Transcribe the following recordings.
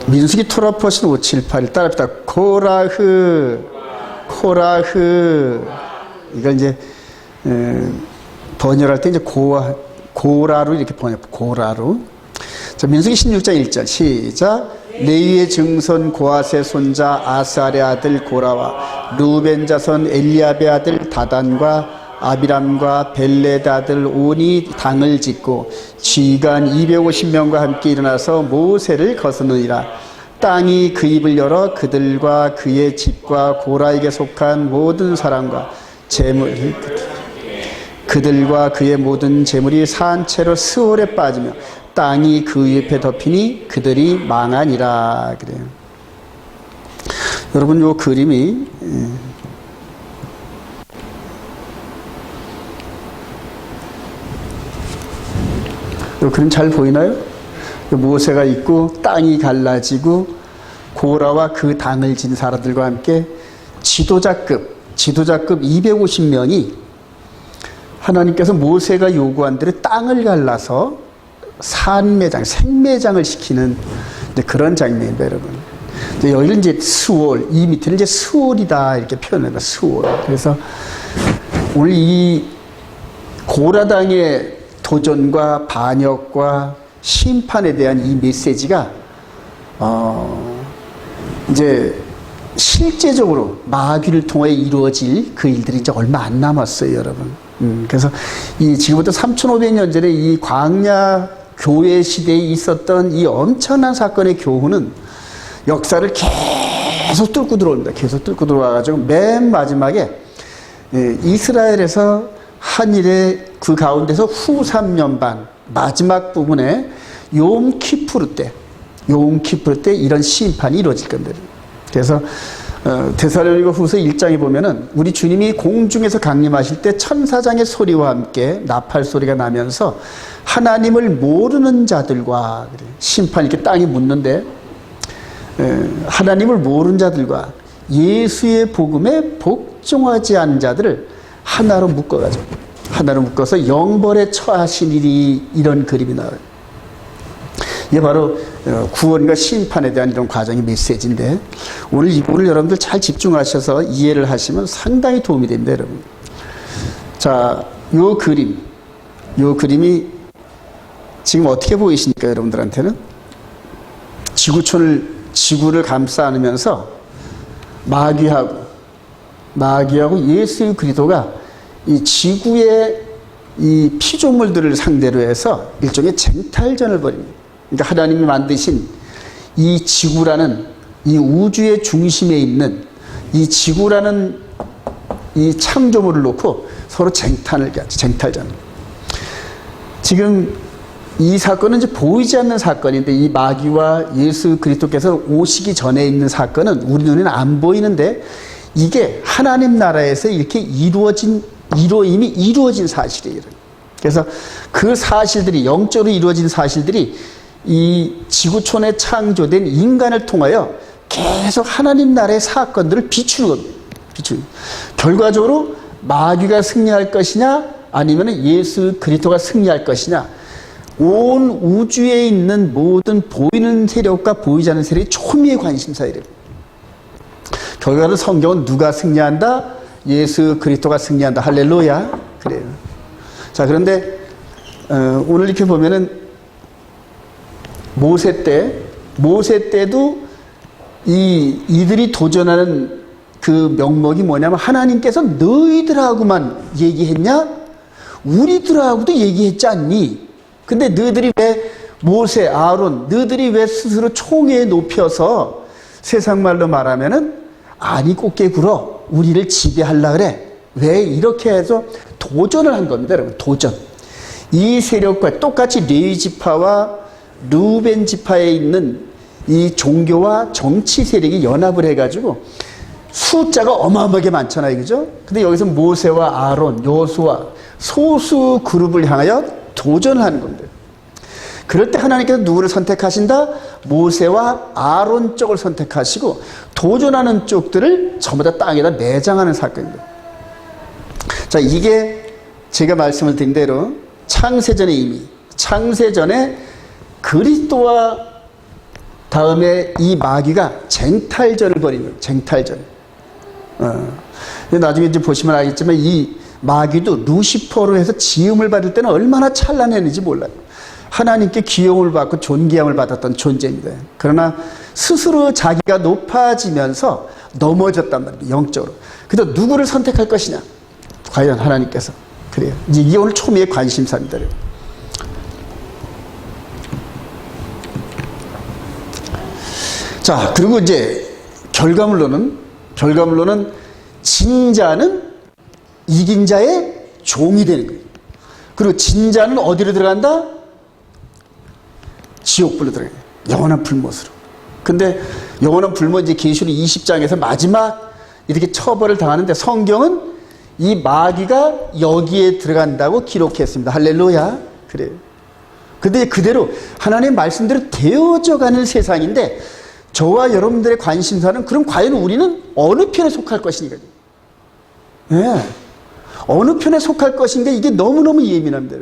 민수기 토라 포션 578 따라합시다. 코라흐, 코라흐. 이걸 이제 번역할 때 이제 고라로 이렇게 번역, 고라로. 자, 민수기 16장 1절 시작. 레위의 증손 고아세 손자 아살의 아들 고라와 루벤 자손 엘리압의 아들 다단과 아비람과 벨레드 아들 온이 당을 짓고 지휘관 250명과 함께 일어나서 모세를 거스르니라. 땅이 그 입을 열어 그들과 그의 집과 고라에게 속한 모든 사람과 재물, 그들과 그의 모든 재물이 산채로 스올에 빠지며 땅이 그 옆에 덮이니 그들이 망하니라. 그래요. 여러분, 요 그림이 요 그림 잘 보이나요? 모세가 있고 땅이 갈라지고 고라와 그 당을 진 사람들과 함께 지도자급 250명이 하나님께서 모세가 요구한 대로 땅을 갈라서 산매장, 생매장을 시키는 그런 장면입니다, 여러분. 여기는 이제 스올, 이 밑에는 이제 스올이다 이렇게 표현합니다. 스올. 그래서 오늘 이 고라당의 도전과 반역과 심판에 대한 이 메시지가 이제 실제적으로 마귀를 통해 이루어질 그 일들이 이제 얼마 안 남았어요, 여러분. 그래서 이 지금부터 3,500년 전에 이 광야 교회 시대에 있었던 이 엄청난 사건의 교훈은 역사를 계속 뚫고 들어옵니다. 계속 뚫고 들어와가지고 맨 마지막에 이스라엘에서 한 일의 그 가운데서 후 3년 반 마지막 부분에 욤키푸르 때 이런 심판이 이루어질 건데, 그래서 데살로니가 후서 1장에 보면은 우리 주님이 공중에서 강림하실 때 천사장의 소리와 함께 나팔 소리가 나면서 하나님을 모르는 자들과 심판, 이렇게 땅이 묻는데 하나님을 모르는 자들과 예수의 복음에 복종하지 않은 자들을 하나로 묶어서 영벌에 처하신 일이, 이런 그림이 나와요. 이게 바로 구원과 심판에 대한 이런 과정의 메시지인데, 오늘 여러분들 잘 집중하셔서 이해를 하시면 상당히 도움이 됩니다, 여러분. 자, 요 그림이 지금 어떻게 보이십니까, 여러분들한테는? 지구를 감싸 안으면서 마귀하고 예수 그리스도가 이 지구의 이 피조물들을 상대로 해서 일종의 쟁탈전을 벌입니다. 그러니까 하나님이 만드신 이 지구라는 이 우주의 중심에 있는 이 지구라는 이 창조물을 놓고 서로 쟁탈전. 지금 이 사건은 이제 보이지 않는 사건인데, 이 마귀와 예수 그리스도께서 오시기 전에 있는 사건은 우리 눈에는 안 보이는데, 이게 하나님 나라에서 이렇게 이미 이루어진 사실이에요. 그래서 그 사실들이, 영적으로 이루어진 사실들이 이 지구촌에 창조된 인간을 통하여 계속 하나님 나라의 사건들을 비추는 겁니다. 결과적으로 마귀가 승리할 것이냐, 아니면 예수 그리스도가 승리할 것이냐, 온 우주에 있는 모든 보이는 세력과 보이지 않는 세력이 초미의 관심사이래요. 결과로 성경은 누가 승리한다? 예수 그리스도가 승리한다. 할렐루야. 그래요. 자, 그런데 오늘 이렇게 보면은 모세 때도 이들이 도전하는 그 명목이 뭐냐면, 하나님께서 너희들하고만 얘기했냐? 우리들하고도 얘기했지 않니? 근데 너희들이 왜 모세, 아론, 너희들이 왜 스스로 총에 높여서, 세상 말로 말하면은 아니 꽃게 굴어 우리를 지배하려고 그래? 왜? 이렇게 해서 도전을 한 겁니다, 여러분. 도전. 이 세력과 똑같이 레위 지파와 루벤 지파에 있는 이 종교와 정치 세력이 연합을 해가지고 숫자가 어마어마하게 많잖아요, 그죠? 근데 여기서 모세와 아론, 여호수아 소수 그룹을 향하여 도전을 하는 겁니다. 그럴 때 하나님께서 누구를 선택하신다? 모세와 아론 쪽을 선택하시고 도전하는 쪽들을 전부 다 땅에다 매장하는 사건입니다. 자, 이게 제가 말씀을 드린 대로 창세전에 그리스도와 다음에 이 마귀가 쟁탈전을 벌이는 거예요. 쟁탈전. 근데 나중에 이제 보시면 알겠지만 이 마귀도 루시퍼로 해서 지음을 받을 때는 얼마나 찬란했는지 몰라요. 하나님께 귀여움을 받고 존귀함을 받았던 존재입니다. 그러나 스스로 자기가 높아지면서 넘어졌단 말이에요. 영적으로. 그래서 누구를 선택할 것이냐? 과연 하나님께서. 그래요. 이게 오늘 초미의 관심사입니다. 자, 그리고 이제 결과물로는 진 자는 이긴 자의 종이 되는 거예요. 그리고 진 자는 어디로 들어간다? 지옥불로 들어가요. 영원한 불못으로. 근데 영원한 불못 이제 계시록 20장에서 마지막 이렇게 처벌을 당하는데 성경은 이 마귀가 여기에 들어간다고 기록했습니다. 할렐루야. 그래요. 근데 그대로 하나님의 말씀대로 되어져 가는 세상인데 저와 여러분들의 관심사는 그럼 과연 우리는 어느 편에 속할 것인가? 예. 어느 편에 속할 것인가 이게 너무너무 예민합니다.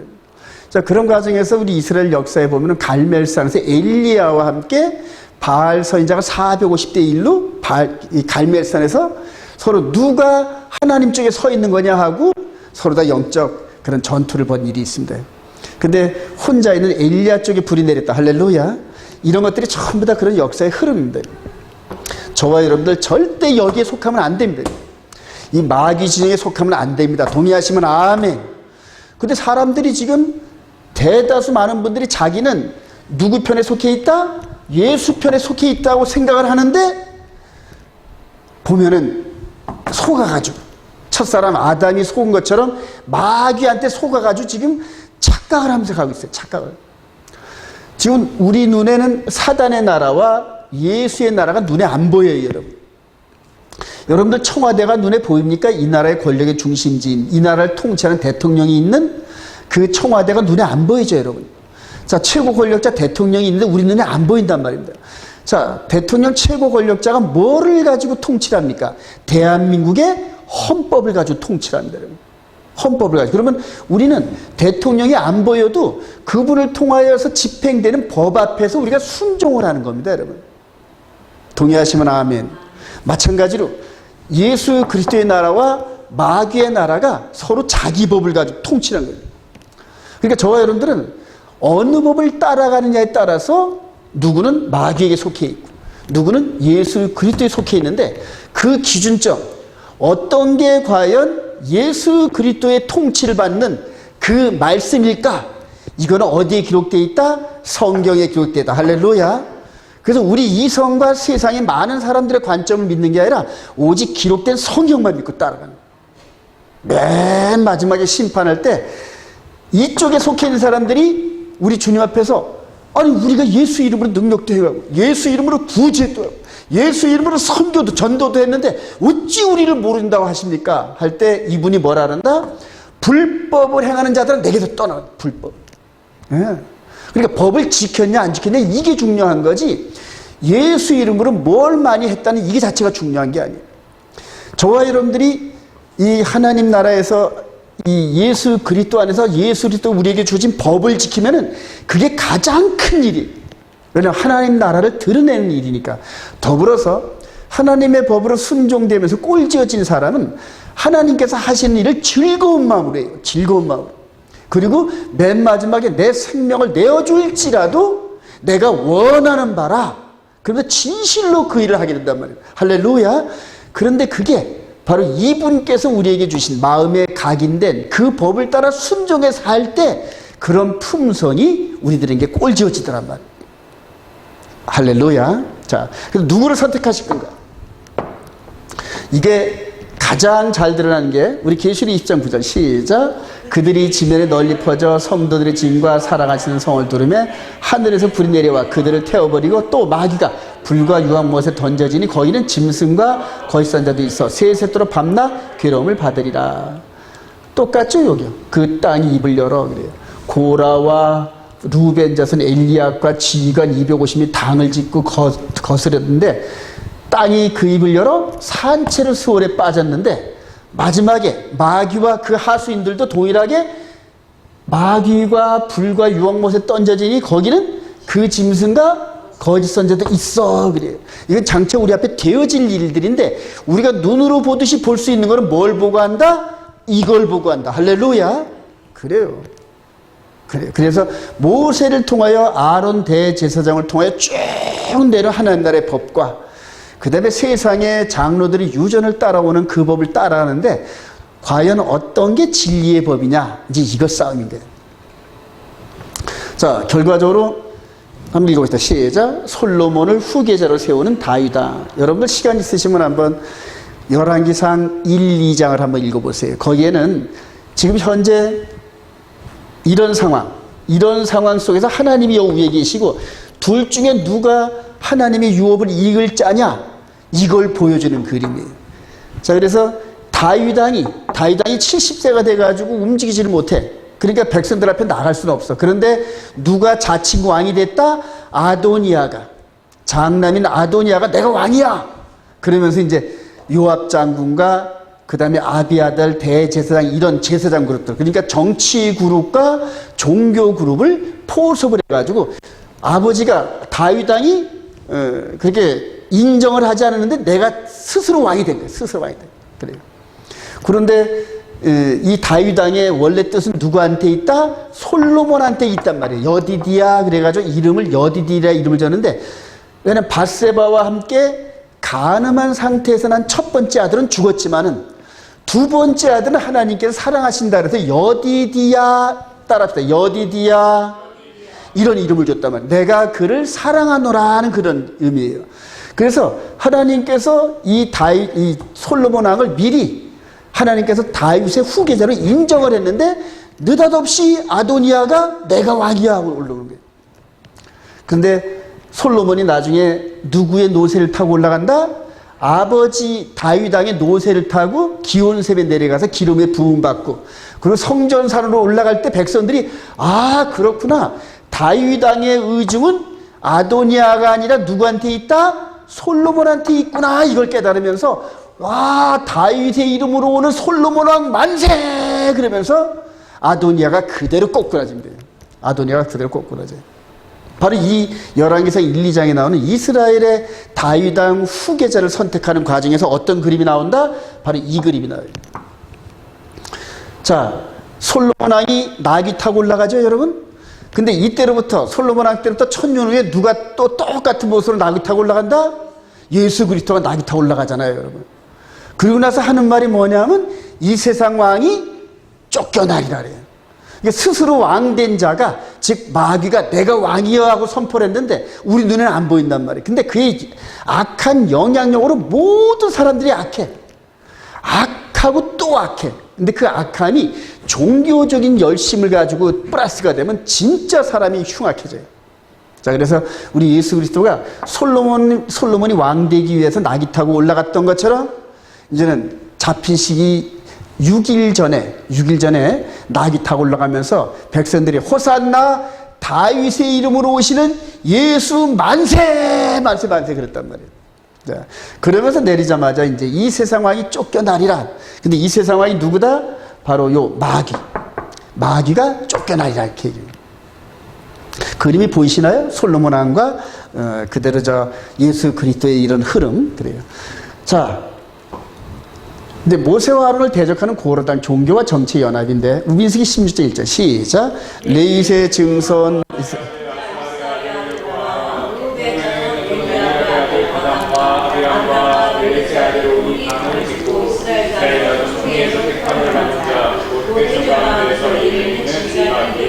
자, 그런 과정에서 우리 이스라엘 역사에 보면 갈멜산에서 엘리야와 함께 바알 선지자가 450대 1로 이 갈멜산에서 서로 누가 하나님 쪽에 서 있는 거냐 하고 서로 다 영적 그런 전투를 벌인 일이 있습니다. 근데 혼자 있는 엘리야 쪽에 불이 내렸다. 할렐루야. 이런 것들이 전부 다 그런 역사의 흐름입니다. 저와 여러분들 절대 여기에 속하면 안 됩니다. 이 마귀 진영에 속하면 안 됩니다. 동의하시면 아멘. 근데 사람들이 지금 대다수 많은 분들이 자기는 누구 편에 속해 있다? 예수 편에 속해 있다고 생각을 하는데 보면은 속아가지고 첫사람 아담이 속은 것처럼 마귀한테 속아가지고 지금 착각을 하면서 가고 있어요. 착각을. 지금 우리 눈에는 사단의 나라와 예수의 나라가 눈에 안 보여요, 여러분. 여러분들 청와대가 눈에 보입니까? 이 나라의 권력의 중심지인 이 나라를 통치하는 대통령이 있는 그 청와대가 눈에 안 보이죠, 여러분. 자, 최고 권력자 대통령이 있는데 우리 눈에 안 보인단 말입니다. 자, 대통령 최고 권력자가 뭐를 가지고 통치를 합니까? 대한민국의 헌법을 가지고 통치를 합니다, 여러분. 헌법을 가지고. 그러면 우리는 대통령이 안 보여도 그분을 통하여서 집행되는 법 앞에서 우리가 순종을 하는 겁니다, 여러분. 동의하시면 아멘. 마찬가지로 예수 그리스도의 나라와 마귀의 나라가 서로 자기 법을 가지고 통치하는 거예요. 그러니까 저와 여러분들은 어느 법을 따라가느냐에 따라서 누구는 마귀에게 속해 있고 누구는 예수 그리스도에 속해 있는데 그 기준점 어떤 게 과연 예수 그리스도의 통치를 받는 그 말씀일까? 이거는 어디에 기록되어 있다? 성경에 기록되어 있다. 할렐루야. 그래서 우리 이성과 세상의 많은 사람들의 관점을 믿는 게 아니라 오직 기록된 성경만 믿고 따라가는 거예요. 맨 마지막에 심판할 때 이쪽에 속해 있는 사람들이 우리 주님 앞에서 아니 우리가 예수 이름으로 능력도 해가고 예수 이름으로 구제도 하고 예수 이름으로 선교도 전도도 했는데 어찌 우리를 모른다고 하십니까? 할 때 이분이 뭐라 한다? 불법을 행하는 자들은 내게서 떠나. 불법. 예. 그러니까 법을 지켰냐 안 지켰냐 이게 중요한 거지 예수 이름으로 뭘 많이 했다는 이게 자체가 중요한 게 아니에요. 저와 여러분들이 이 하나님 나라에서 이 예수 그리스도 안에서 예수 그리스도 우리에게 주신 법을 지키면은 그게 가장 큰 일이에요. 왜냐하면 하나님 나라를 드러내는 일이니까. 더불어서 하나님의 법으로 순종되면서 꼴지어진 사람은 하나님께서 하시는 일을 즐거운 마음으로 해요. 즐거운 마음으로. 그리고 맨 마지막에 내 생명을 내어줄지라도 내가 원하는 바라. 그러면서 진실로 그 일을 하게 된단 말이에요. 할렐루야. 그런데 그게 바로 이분께서 우리에게 주신 마음에 각인된 그 법을 따라 순종해서 할 때 그런 품성이 우리들에게 꼴지어지더란 말이에요. 할렐루야. 자, 그래서 누구를 선택하실 건가? 이게 가장 잘 드러나는 게 우리 계시록 20장 9절 시작. 그들이 지면에 널리 퍼져 성도들의 짐과 사랑하시는 성을 두르며 하늘에서 불이 내려와 그들을 태워버리고 또 마귀가 불과 유황못에 던져지니 거기는 짐승과 거짓선 자도 있어 세세토록 밤낮 괴로움을 받으리라. 똑같죠 여기요. 그 땅이 입을 열어 그래요. 고라와 루벤 자손 엘리압과 지휘관 250이 당을 짓고 거스렸는데 땅이 그 입을 열어 산채로 수월에 빠졌는데 마지막에 마귀와 그 하수인들도 동일하게 마귀가 불과 유황못에 던져지니 거기는 그 짐승과 거짓 선지자도 있어. 그래요. 이건 장차 우리 앞에 되어질 일들인데 우리가 눈으로 보듯이 볼 수 있는 거는 뭘 보고 한다? 이걸 보고 한다. 할렐루야. 그래요. 그래서 모세를 통하여 아론 대제사장을 통하여 쭉 내려 하나님 나라의 법과 그 다음에 세상의 장로들이 유전을 따라오는 그 법을 따라하는데 과연 어떤 게 진리의 법이냐? 이제 이것 싸움인데. 자, 결과적으로 한번 읽어봅시다. 시작. 솔로몬을 후계자로 세우는 다윗아. 여러분들 시간 있으시면 한번 열왕기상 1, 2장을 한번 읽어보세요. 거기에는 지금 현재 이런 상황 속에서 하나님이 여기 위에 계시고 둘 중에 누가 하나님의 유업을 이길 자냐? 이걸 보여주는 그림이에요. 자, 그래서 다윗왕이 70세가 돼가지고 움직이지를 못해. 그러니까 백성들 앞에 나갈 수는 없어. 그런데 누가 자칭 왕이 됐다? 아도니아가, 장남인 아도니아가 내가 왕이야. 그러면서 이제 요압 장군과 그 다음에 아비아달 대제사장 이런 제사장 그룹들, 그러니까 정치 그룹과 종교 그룹을 포섭을 해가지고 아버지가 다윗왕이 그렇게 인정을 하지 않았는데 내가 스스로 왕이 된 거예요. 스스로 왕이 된 거예요. 그래요. 그런데 이 다윗왕의 원래 뜻은 누구한테 있다? 솔로몬한테 있단 말이에요. 여디디야 그래가지고 이름을 여디디라 이름을 줬는데, 왜냐면 밧세바와 함께 간음한 상태에서 난 첫 번째 아들은 죽었지만은 두 번째 아들은 하나님께서 사랑하신다 그래서 여디디야 따라합시다. 여디디야 이런 이름을 줬단 말이에요. 내가 그를 사랑하노라는 그런 의미예요. 그래서 하나님께서 이 솔로몬 왕을 미리 하나님께서 다윗의 후계자로 인정을 했는데 느닷없이 아도니아가 내가 왕이야 하고 올라오는 거예요. 근데 솔로몬이 나중에 누구의 노새를 타고 올라간다? 아버지 다윗왕의 노새를 타고 기온샘에 내려가서 기름에 부음받고, 그리고 성전산으로 올라갈 때 백성들이 아 그렇구나, 다윗왕의 의중은 아도니아가 아니라 누구한테 있다? 솔로몬한테 있구나, 이걸 깨달으면서 와 다윗의 이름으로 오는 솔로몬 왕 만세 그러면서 아도니아가 그대로 꼬꾸라진 거예요. 아도니아가 그대로 꼬꾸라져요. 바로 이 열왕기상 1, 2장에 나오는 이스라엘의 다윗왕 후계자를 선택하는 과정에서 어떤 그림이 나온다? 바로 이 그림이 나와요. 자, 솔로몬 왕이 나귀 타고 올라가죠, 여러분? 근데 이때로부터 솔로몬 왕 때부터 천년 후에 누가 또 똑같은 모습으로 나귀 타고 올라간다? 예수 그리스도가 나귀 타고 올라가잖아요, 여러분. 그리고 나서 하는 말이 뭐냐면 이 세상 왕이 쫓겨나리라 그래요. 스스로 왕된 자가, 즉 마귀가 내가 왕이여 하고 선포를 했는데 우리 눈에는 안 보인단 말이에요. 근데 그의 악한 영향력으로 모든 사람들이 악해. 악하고 또 악해. 근데 그 악함이 종교적인 열심을 가지고 플러스가 되면 진짜 사람이 흉악해져요. 자, 그래서 우리 예수 그리스도가 솔로몬이 왕 되기 위해서 나귀 타고 올라갔던 것처럼 이제는 잡힌 시기 6일 전에 나귀 타고 올라가면서 백성들이 호산나 다윗의 이름으로 오시는 예수 만세 만세 만세 그랬단 말이에요. 자, 그러면서 내리자마자 이제 이 세상 왕이 쫓겨나리라. 근데 이 세상 왕이 누구다? 바로 요 마귀가 쫓겨나리라 이렇게 얘기해요. 그림이 보이시나요? 솔로몬 왕과 그대로 예수 그리스도의 이런 흐름 그래요. 자, 근데 모세와 아론을 대적하는 고로단 종교와 정치의 연합인데 민수기 16장 1절 시작. 레윗의 증손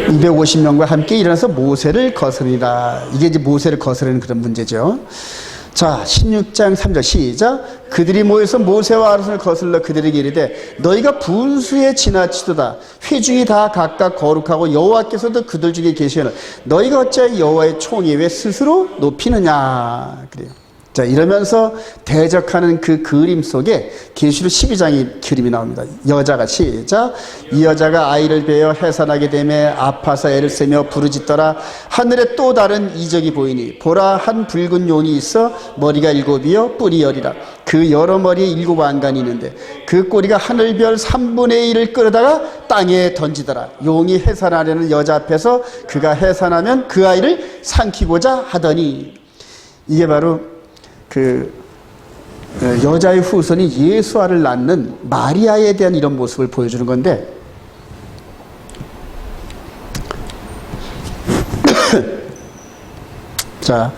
(250명과) 함께 일어나서 모세를 거스르니라. 이게 이제 모세를 거스르는 그런 문제죠. 자, 16장 3절 시작. 그들이 모여서 모세와 아론을 거슬러 그들에게 이르되 너희가 분수에 지나치도다. 회중이 다 각각 거룩하고 여호와께서도 그들 중에 계시오나 너희가 어찌하여 여호와의 총에 왜 스스로 높이느냐. 그래요. 자, 이러면서 대적하는 그 그림 속에 계시록 12장의 그림이 나옵니다. 여자가 시작. 이 여자가 아이를 베어 해산하게 되매 아파서 애를 쓰며 부르짖더라. 하늘에 또 다른 이적이 보이니 보라, 한 붉은 용이 있어 머리가 7이요 뿔이 10이라. 그 여러 머리에 7 왕관이 있는데 그 꼬리가 하늘별 3분의 1을 끌어다가 땅에 던지더라. 용이 해산하려는 여자 앞에서 그가 해산하면 그 아이를 삼키고자 하더니 이게 바로 그 여자의 후손이 예수아를 낳는 마리아에 대한 이런 모습을 보여주는 건데, 자,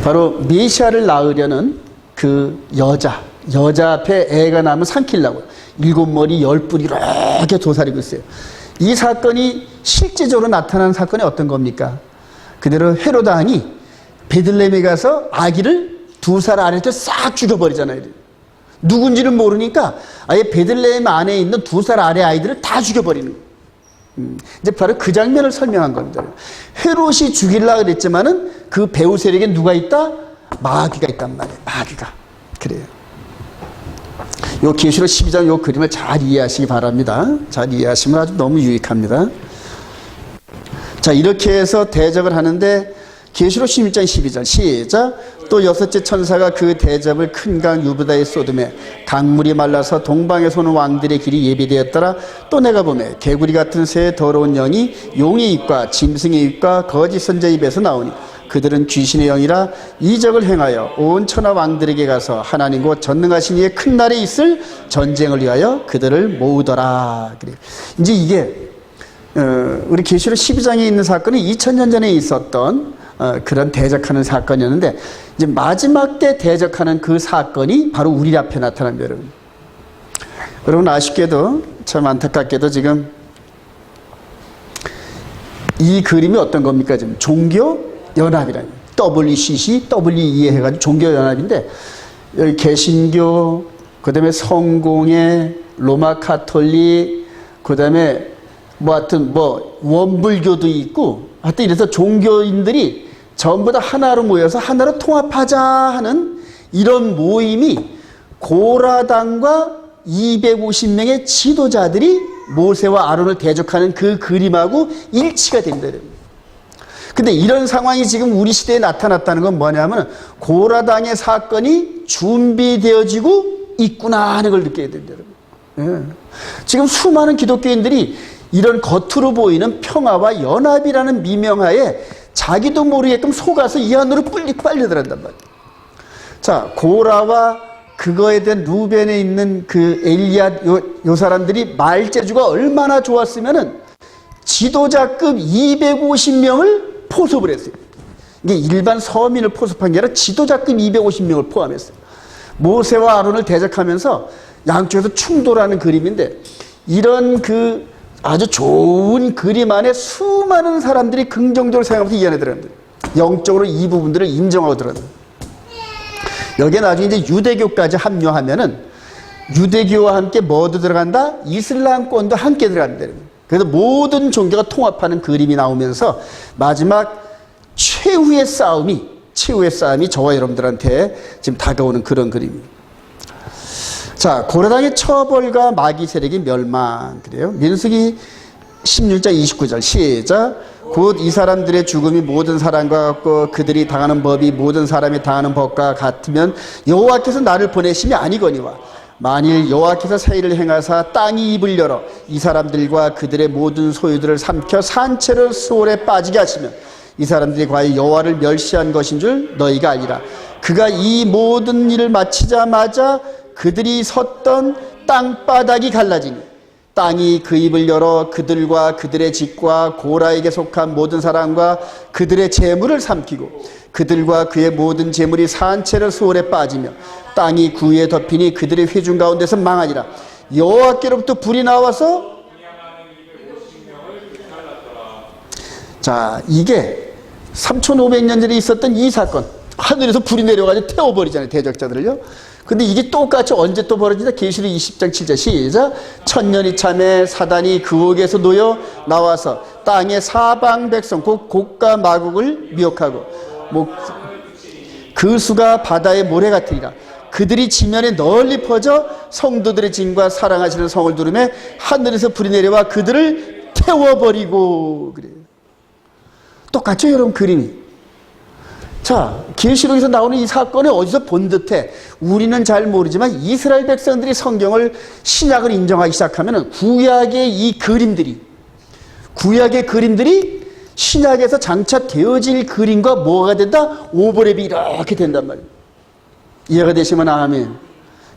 바로 메시아를 낳으려는 그 여자 앞에 애가 나면 삼키려고 7머리 10뿔 이렇게 도사리고 있어요. 이 사건이 실제적으로 나타난 사건이 어떤 겁니까? 그대로 헤로드 왕이 베들레헴에 가서 아기를 2살 아래를 싹 죽여버리잖아요. 누군지는 모르니까 아예 베들레헴 안에 있는 2살 아래 아이들을 다 죽여버리는 거예요. 이제 바로 그 장면을 설명한 겁니다. 헤롯이 죽이려고 그랬지만은 그 배후 세력에 누가 있다? 마귀가 있단 말이에요. 마귀가. 그래요. 요 계시록 12장 요 그림을 잘 이해하시기 바랍니다. 잘 이해하시면 아주 너무 유익합니다. 자, 이렇게 해서 대접을 하는데 계시록 16장 12절 시작. 또 6째 천사가 그 대접을 큰 강 유브다에 쏟음에 강물이 말라서 동방에서 오는 왕들의 길이 예비되었더라. 또 내가 보매 개구리 같은 새 더러운 영이 용의 입과 짐승의 입과 거짓 선지자의 입에서 나오니 그들은 귀신의 영이라 이적을 행하여 온 천하 왕들에게 가서 하나님 곧 전능하신 이의 큰 날에 있을 전쟁을 위하여 그들을 모으더라. 그래. 이제 이게 우리 계시록 12장에 있는 사건은 2000년 전에 있었던 그런 대적하는 사건이었는데, 이제 마지막 때 대적하는 그 사건이 바로 우리 앞에 나타납니다. 여러분 아쉽게도 참 안타깝게도 지금 이 그림이 어떤 겁니까? 지금 종교 연합이라는 WCC, WE 해가지고 종교 연합인데, 여기 개신교, 그 다음에 성공회, 로마 카톨릭, 그 다음에 뭐 하여튼 뭐 원불교도 있고, 하여튼 이래서 종교인들이 전부 다 하나로 모여서 하나로 통합하자 하는 이런 모임이 고라당과 250명의 지도자들이 모세와 아론을 대적하는 그 그림하고 일치가 됩니다. 근데 이런 상황이 지금 우리 시대에 나타났다는 건 뭐냐면 고라당의 사건이 준비되어지고 있구나 하는 걸 느껴야 됩니다. 예. 지금 수많은 기독교인들이 이런 겉으로 보이는 평화와 연합이라는 미명하에 자기도 모르게끔 속아서 이 안으로 빨려들었단 말이에요. 자, 고라와 그거에 대한 루벤에 있는 그 엘리앗 요 사람들이 말재주가 얼마나 좋았으면은 지도자급 250명을 포섭을 했어요. 이게 일반 서민을 포섭한 게 아니라 지도자급 250명을 포함했어요. 모세와 아론을 대적하면서 양쪽에서 충돌하는 그림인데, 이런 그 아주 좋은 그림 안에 수많은 사람들이 긍정적으로 생각하면서 이 안에 들어갑니다. 영적으로 이 부분들을 인정하고 들어갑니다. 여기에 나중에 이제 유대교까지 합류하면은 유대교와 함께 뭐도 들어간다? 이슬람권도 함께 들어간다. 그래서 모든 종교가 통합하는 그림이 나오면서 마지막 최후의 싸움이 저와 여러분들한테 지금 다가오는 그런 그림입니다. 자, 고라당의 처벌과 마귀 세력이 멸망. 그래요. 민수기 16장 29절 시작. 곧 이 사람들의 죽음이 모든 사람과 같고 그들이 당하는 법이 모든 사람이 당하는 법과 같으면 여호와께서 나를 보내심이 아니거니와 만일 여호와께서 새일을 행하사 땅이 입을 열어 이 사람들과 그들의 모든 소유들을 삼켜 산채로 수월에 빠지게 하시면 이 사람들이 과연 여호와를 멸시한 것인 줄 너희가 알리라. 그가 이 모든 일을 마치자마자 그들이 섰던 땅바닥이 갈라지니 땅이 그 입을 열어 그들과 그들의 집과 고라에게 속한 모든 사람과 그들의 재물을 삼키고 그들과 그의 모든 재물이 산채로 수월에 빠지며 땅이 그 위에 덮이니 그들의 회중 가운데서 망하니라. 여호와께로부터 불이 나와서, 자, 이게 3500년 전에 있었던 이 사건, 하늘에서 불이 내려가지고 태워버리잖아요, 대적자들을요. 근데 이게 똑같이 언제 또 벌어지다? 계시록 20장 7절 시작. 천년이 참에 사단이 그 옥에서 놓여 나와서 땅의 사방 백성 곧 곡과 마곡을 미혹하고 그 수가 바다의 모래 같으리라. 그들이 지면에 널리 퍼져 성도들의 진과 사랑하시는 성을 두르매 하늘에서 불이 내려와 그들을 태워버리고. 그래요. 똑같죠, 여러분, 그림이. 자, 계시록에서 나오는 이 사건을 어디서 본 듯해? 우리는 잘 모르지만 이스라엘 백성들이 성경을, 신약을 인정하기 시작하면 구약의 이 그림들이 신약에서 장차 되어질 그림과 뭐가 된다? 오버랩이 이렇게 된단 말이에요. 이해가 되시면 아멘.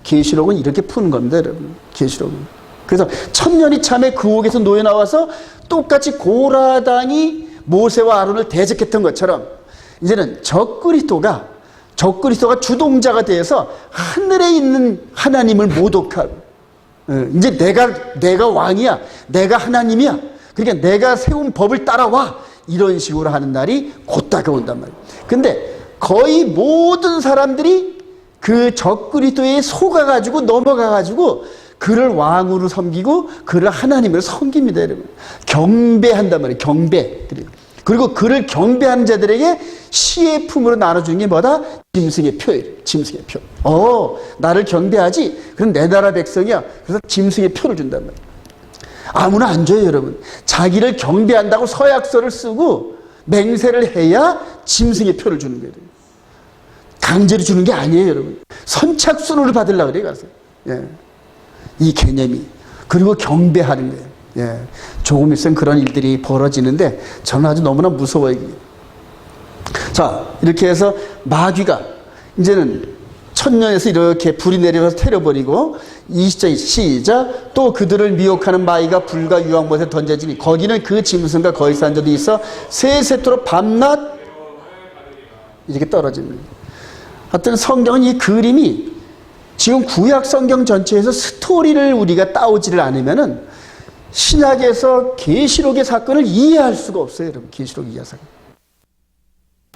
계시록은 이렇게 푸는 겁니다, 여러분. 계시록은. 그래서 천년이 참에 그 옥에서 놓여 나와서 똑같이 고라당이 모세와 아론을 대적했던 것처럼 이제는 적그리스도가 주동자가 되어서 하늘에 있는 하나님을 모독하고, 이제 내가 왕이야, 내가 하나님이야, 그러니까 내가 세운 법을 따라와, 이런 식으로 하는 날이 곧 다가온단 말이에요. 근데 거의 모든 사람들이 그 적그리스도에 속아가지고 넘어가가지고 그를 왕으로 섬기고 그를 하나님으로 섬깁니다, 여러분. 경배한단 말이에요. 경배. 그리고 그를 경배하는 자들에게 시의 품으로 나눠주는 게 뭐다? 짐승의 표예요. 짐승의 표. 나를 경배하지? 그럼 내 나라 백성이야. 그래서 짐승의 표를 준단 말이에요. 아무나 안 줘요, 여러분. 자기를 경배한다고 서약서를 쓰고 맹세를 해야 짐승의 표를 주는 거예요. 강제로 주는 게 아니에요, 여러분. 선착순으로 받으려고 그래요, 가서. 예. 이 개념이. 그리고 경배하는 거예요. 예. 조금 있으면 그런 일들이 벌어지는데 저는 아주 너무나 무서워요. 자, 이렇게 해서 마귀가 이제는 천년에서 이렇게 불이 내려서 태려버리고 20절 시작. 또 그들을 미혹하는 마귀가 불과 유황못에 던져지니 거기는 그 짐승과 거기 산 자도 있어 세세토록 밤낮 이렇게 떨어집니다. 하여튼 성경은 이 그림이 지금 구약 성경 전체에서 스토리를 우리가 따오지를 않으면은 신약에서 계시록의 사건을 이해할 수가 없어요, 여러분. 계시록 이해 사건.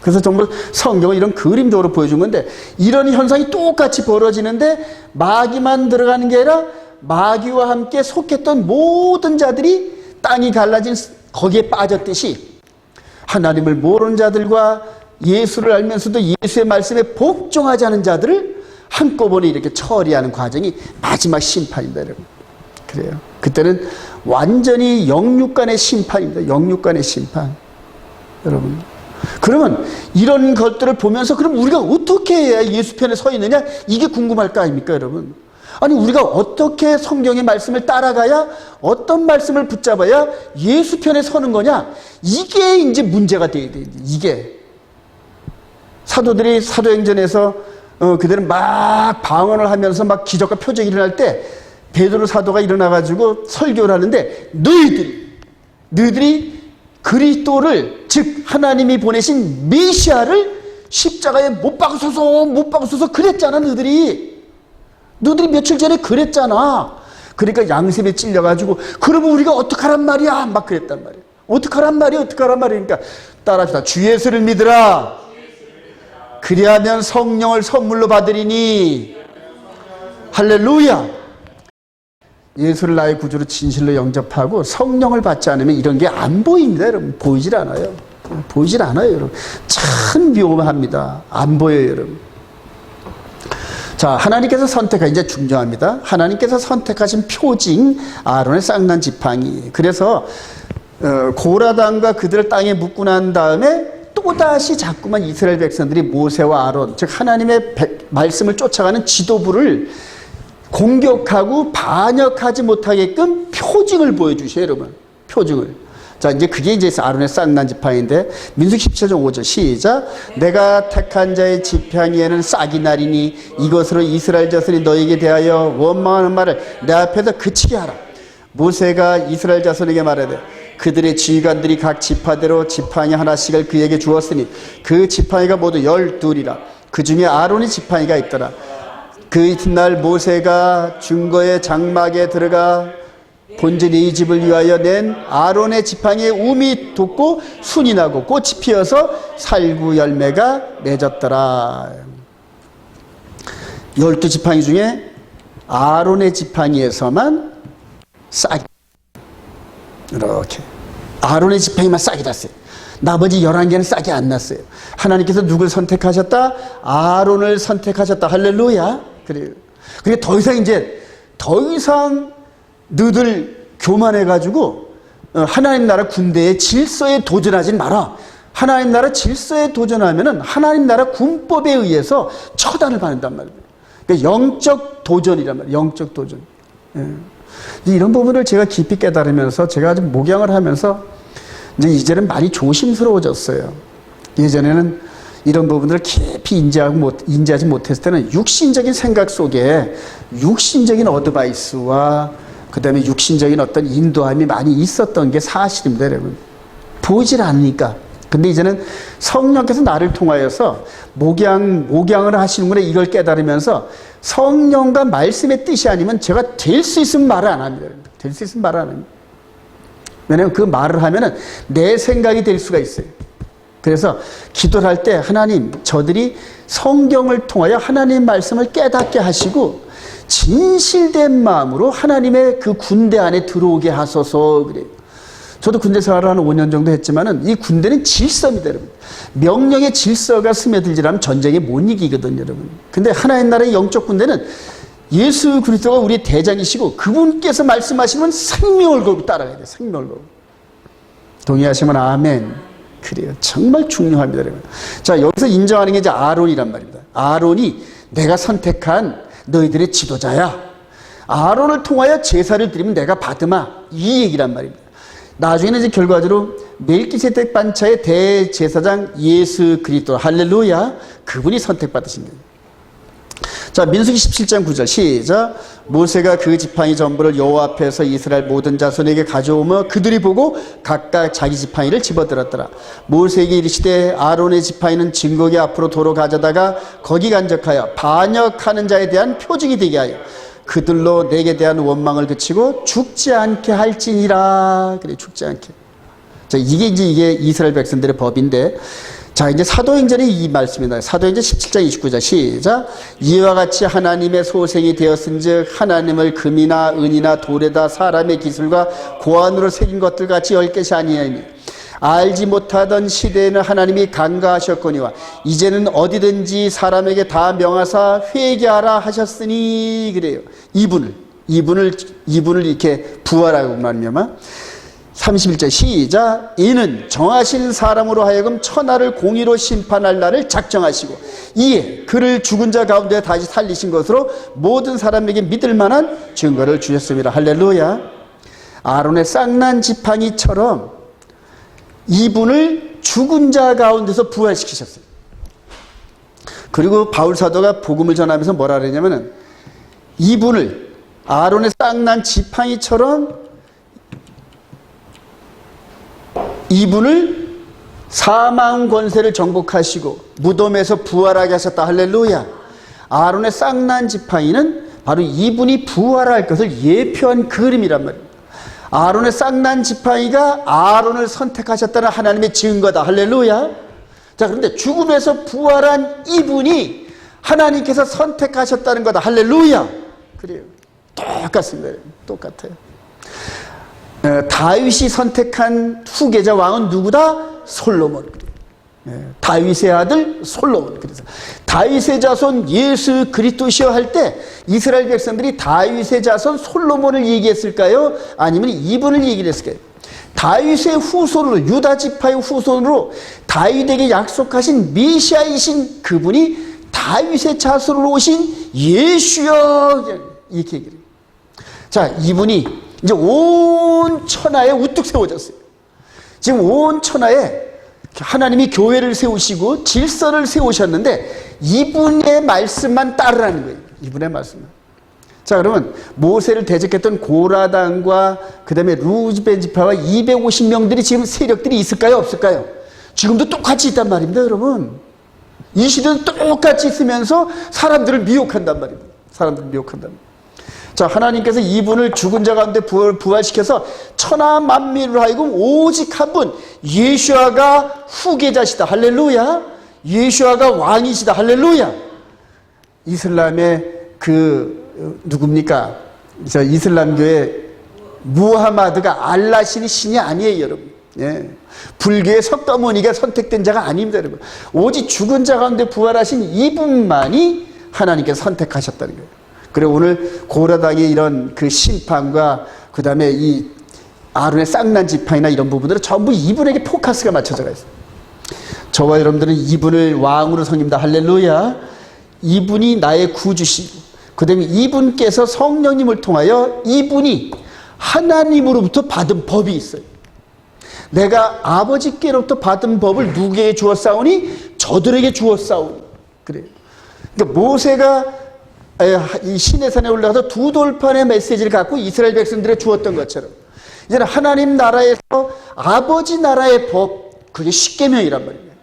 그래서 정말 성경은 이런 그림적으로 보여준 건데 이런 현상이 똑같이 벌어지는데 마귀만 들어가는 게 아니라 마귀와 함께 속했던 모든 자들이 땅이 갈라진 거기에 빠졌듯이 하나님을 모르는 자들과 예수를 알면서도 예수의 말씀에 복종하지 않은 자들을 한꺼번에 이렇게 처리하는 과정이 마지막 심판입니다, 여러분. 그래요. 그때는 완전히 영육간의 심판입니다. 영육간의 심판. 여러분. 그러면 이런 것들을 보면서 그럼 우리가 어떻게 해야 예수 편에 서 있느냐? 이게 궁금할 거 아닙니까, 여러분? 아니, 우리가 어떻게 성경의 말씀을 따라가야, 어떤 말씀을 붙잡아야 예수 편에 서는 거냐? 이게 이제 문제가 돼야 돼. 이게. 사도들이 사도행전에서 그들은 막 방언을 하면서 막 기적과 표적이 일어날 때 베드로 사도가 일어나가지고 설교를 하는데 너희들이 그리스도를 즉 하나님이 보내신 메시아를 십자가에 못 박으소서 그랬잖아. 너희들이 며칠 전에 그랬잖아. 그러니까 양심에 찔려가지고 그러면 우리가 어떡하란 말이야 막 그랬단 말이야. 어떡하란 말이야 그러니까 따라합시다. 주 예수를 믿으라. 그리하면 성령을 선물로 받으리니. 할렐루야. 예수를 나의 구주로 진실로 영접하고 성령을 받지 않으면 이런 게 안 보입니다, 여러분. 보이질 않아요. 여러분. 참 위험합니다. 안 보여요, 여러분. 자, 하나님께서 이제 중요합니다. 하나님께서 선택하신 표징, 아론의 쌍난 지팡이. 그래서 고라당과 그들을 땅에 묶고 난 다음에 또다시 자꾸만 이스라엘 백성들이 모세와 아론, 즉 하나님의 말씀을 쫓아가는 지도부를 공격하고 반역하지 못하게끔 표징을 보여주셔요, 여러분. 표징을. 자, 이제 그게 이제 아론의 쌍난 지팡이인데 민수기 17장 5절 시작. 내가 택한 자의 지팡이에는 싹이 나리니 이것으로 이스라엘 자손이 너에게 대하여 원망하는 말을 내 앞에서 그치게 하라. 모세가 이스라엘 자손에게 말하되 그들의 지휘관들이 각 지파대로 지팡이 하나씩을 그에게 주었으니 그 지팡이가 모두 12이라. 그 중에 아론의 지팡이가 있더라. 그 이튿날 모세가 증거의 장막에 들어가 본전 이 집을 위하여 낸 아론의 지팡이에 움이 돋고 순이 나고 꽃이 피어서 살구 열매가 맺었더라. 12지팡이 중에 아론의 지팡이에서만 싹이, 이렇게 아론의 지팡이만 싹이 났어요. 나머지 11개는 싹이 안 났어요. 하나님께서 누굴 선택하셨다? 아론을 선택하셨다. 할렐루야. 그래요. 그게 더 이상 너희들 교만해가지고 하나님 나라 군대의 질서에 도전하진 마라. 하나님 나라 질서에 도전하면은 하나님 나라 군법에 의해서 처단을 받는단 말이에요. 그러니까 영적 도전이란 말이에요. 영적 도전. 이런 부분을 제가 깊이 깨달으면서 제가 좀 목양을 하면서 이제 이제는 많이 조심스러워졌어요. 예전에는 이런 부분들을 깊이 인지하지 못했을 때는 육신적인 생각 속에 육신적인 어드바이스와 그 다음에 육신적인 어떤 인도함이 많이 있었던 게 사실입니다, 여러분. 보이질 않으니까. 근데 이제는 성령께서 나를 통하여서 목양을 하시는구나, 이걸 깨달으면서 성령과 말씀의 뜻이 아니면 제가 될 수 있으면 말을 안 합니다. 될 수 있으면 말을 안 합니다. 왜냐하면 그 말을 하면은 내 생각이 될 수가 있어요. 그래서 기도를 할 때 하나님, 저들이 성경을 통하여 하나님의 말씀을 깨닫게 하시고 진실된 마음으로 하나님의 그 군대 안에 들어오게 하소서 그래요. 저도 군대 생활을 한 5년 정도 했지만은 이 군대는 질서입니다, 여러분. 명령의 질서가 스며들지라면 전쟁에 못 이기거든요, 여러분. 근데 하나님 나라의 영적 군대는 예수 그리스도가 우리의 대장이시고 그분께서 말씀하시면 생명을 걸고 따라가야 돼요. 생명을 걸고. 동의하시면 아멘. 그래요. 정말 중요합니다, 여러분. 자, 여기서 인정하는 게 이제 아론이란 말입니다. 아론이 내가 선택한 너희들의 지도자야. 아론을 통하여 제사를 드리면 내가 받으마. 이 얘기란 말입니다. 나중에는 이제 결과적으로 멜기세덱 반차의 대제사장 예수 그리스도, 할렐루야, 그분이 선택받으신 거예요. 자, 민수기 17장 9절 시작. 모세가 그 지팡이 전부를 여호와 앞에서 이스라엘 모든 자손에게 가져오며 그들이 보고 각각 자기 지팡이를 집어들었더라. 모세에게 이르시되 아론의 지팡이는 증거기 앞으로 도로 가져다가 거기 간적하여 반역하는 자에 대한 표징이 되게 하여 그들로 내게 대한 원망을 그치고 죽지 않게 할지니라. 그래, 죽지 않게. 자, 이게 이스라엘 백성들의 법인데, 자, 이제 사도행전의 이 말씀입니다. 사도행전 17장 29절 시작. 이와 같이 하나님의 소생이 되었은즉 하나님을 금이나 은이나 돌에다 사람의 기술과 고안으로 새긴 것들 같이 열 것이 아니하니 알지 못하던 시대에는 하나님이 간과하셨거니와 이제는 어디든지 사람에게 다 명하사 회개하라 하셨으니 그래요. 이분을 이렇게 부활하고 말미암아 31절 시작. 이는 정하신 사람으로 하여금 천하를 공의로 심판할 날을 작정하시고 이에 그를 죽은 자 가운데 다시 살리신 것으로 모든 사람에게 믿을 만한 증거를 주셨습니다. 할렐루야. 아론의 쌍난 지팡이처럼 이분을 죽은 자 가운데서 부활시키셨어요. 그리고 바울 사도가 복음을 전하면서 뭐라 그러냐면은 이분을 아론의 쌍난 지팡이처럼 이분을 사망 권세를 정복하시고 무덤에서 부활하게 하셨다. 할렐루야. 아론의 쌍난 지팡이는 바로 이분이 부활할 것을 예표한 그림이란 말입니다. 아론의 쌍난 지팡이가 아론을 선택하셨다는 하나님의 증거다. 할렐루야. 자, 그런데 죽음에서 부활한 이분이 하나님께서 선택하셨다는 거다. 할렐루야. 그래요. 똑같습니다. 똑같아요. 다윗이 선택한 후계자 왕은 누구다? 솔로몬. 다윗의 아들 솔로몬. 그래서 다윗의 자손 예수 그리스도시여 할 때 이스라엘 백성들이 다윗의 자손 솔로몬을 얘기했을까요? 아니면 이분을 얘기를 했을까요? 다윗의 후손으로, 유다 지파의 후손으로 다윗에게 약속하신 메시아이신 그분이 다윗의 자손으로 오신 예수여, 이렇게 얘기를 해요. 자, 이분이 이제 온 천하에 우뚝 세워졌어요. 지금 온 천하에 하나님이 교회를 세우시고 질서를 세우셨는데 이분의 말씀만 따르라는 거예요. 이분의 말씀만. 자, 그러면 모세를 대적했던 고라당과 그 다음에 루즈벤 지파와 250명들이 지금 세력들이 있을까요? 없을까요? 지금도 똑같이 있단 말입니다, 여러분. 이 시대는 똑같이 있으면서 사람들을 미혹한단 말입니다. 사람들을 미혹한단 말입니다. 자, 하나님께서 이분을 죽은 자 가운데 부활시켜서 천하 만민으로 하여금 오직 한 분, 예수아가 후계자시다. 할렐루야. 예수아가 왕이시다. 할렐루야. 이슬람의 누굽니까? 이슬람교의 무하마드가 알라신이 신이 아니에요, 여러분. 예. 불교의 석가모니가 선택된 자가 아닙니다, 여러분. 오직 죽은 자 가운데 부활하신 이분만이 하나님께서 선택하셨다는 거예요. 그리고 오늘 고라당의 이런 그 심판과 그 다음에 이 아론의 쌍난 지팡이나 이런 부분들은 전부 이분에게 포커스가 맞춰져 있어요. 저와 여러분들은 이분을 왕으로 섬깁니다. 할렐루야. 이분이 나의 구주시고 그 다음에 이분께서 성령님을 통하여 이분이 하나님으로부터 받은 법이 있어요. 내가 아버지께로부터 받은 법을 누구에게 주었사오니? 저들에게 주었사오니. 그래요. 그러니까 모세가 이 시내산에 올라가서 두 돌판의 메시지를 갖고 이스라엘 백성들에 주었던 것처럼 이제는 하나님 나라에서 아버지 나라의 법, 그게 십계명이란 말이에요.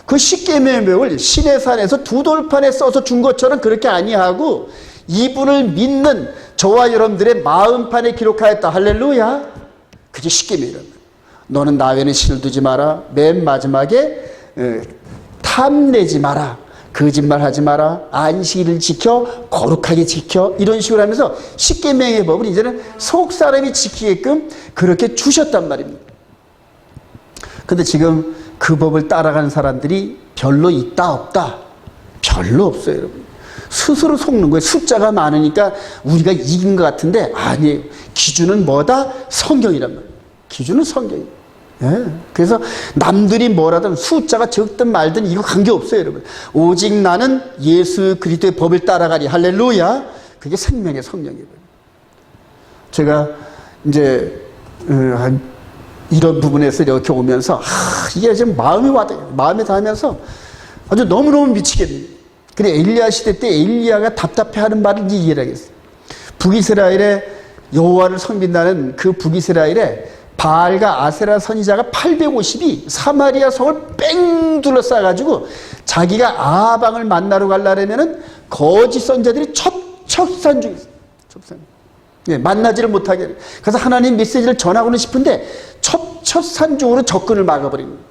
그 십계명을 시내산에서 두 돌판에 써서 준 것처럼 그렇게 아니하고 이분을 믿는 저와 여러분들의 마음판에 기록하였다. 할렐루야. 그게 십계명이란 말이에요. 너는 나 외에는 신을 두지 마라. 맨 마지막에 탐내지 마라. 거짓말하지 마라. 안식일을 지켜 거룩하게 지켜. 이런 식으로 하면서 십계명의 법을 이제는 속 사람이 지키게끔 그렇게 주셨단 말입니다. 근데 지금 그 법을 따라가는 사람들이 별로 있다 없다? 별로 없어요, 여러분. 스스로 속는 거예요. 숫자가 많으니까 우리가 이긴 것 같은데 아니에요. 기준은 뭐다? 성경이란 말이에요. 기준은 성경이에요. 예. 그래서 남들이 뭐라든 숫자가 적든 말든 이거 관계없어요, 여러분. 오직 나는 예수 그리스도의 법을 따라가리. 할렐루야. 그게 생명의 성령이에요. 제가 이제 이런 부분에서 이렇게 오면서 이게 지금 마음에 닿으면서 아주 너무너무 미치겠네요. 그래, 엘리야 시대 때 엘리야가 답답해하는 말을 이해를 하겠어요. 북이스라엘에 여호와를 섬긴다는 그 북이스라엘에 바알과 아세라 선지자가 850이 사마리아 성을 뺑 둘러싸가지고 자기가 아방을 만나러 가려면은 거짓 선자들이 첩첩산중에 있어요. 예, 만나지를 못하게. 그래서 하나님 메시지를 전하고는 싶은데 첩첩산중으로 접근을 막아버리는 거예요.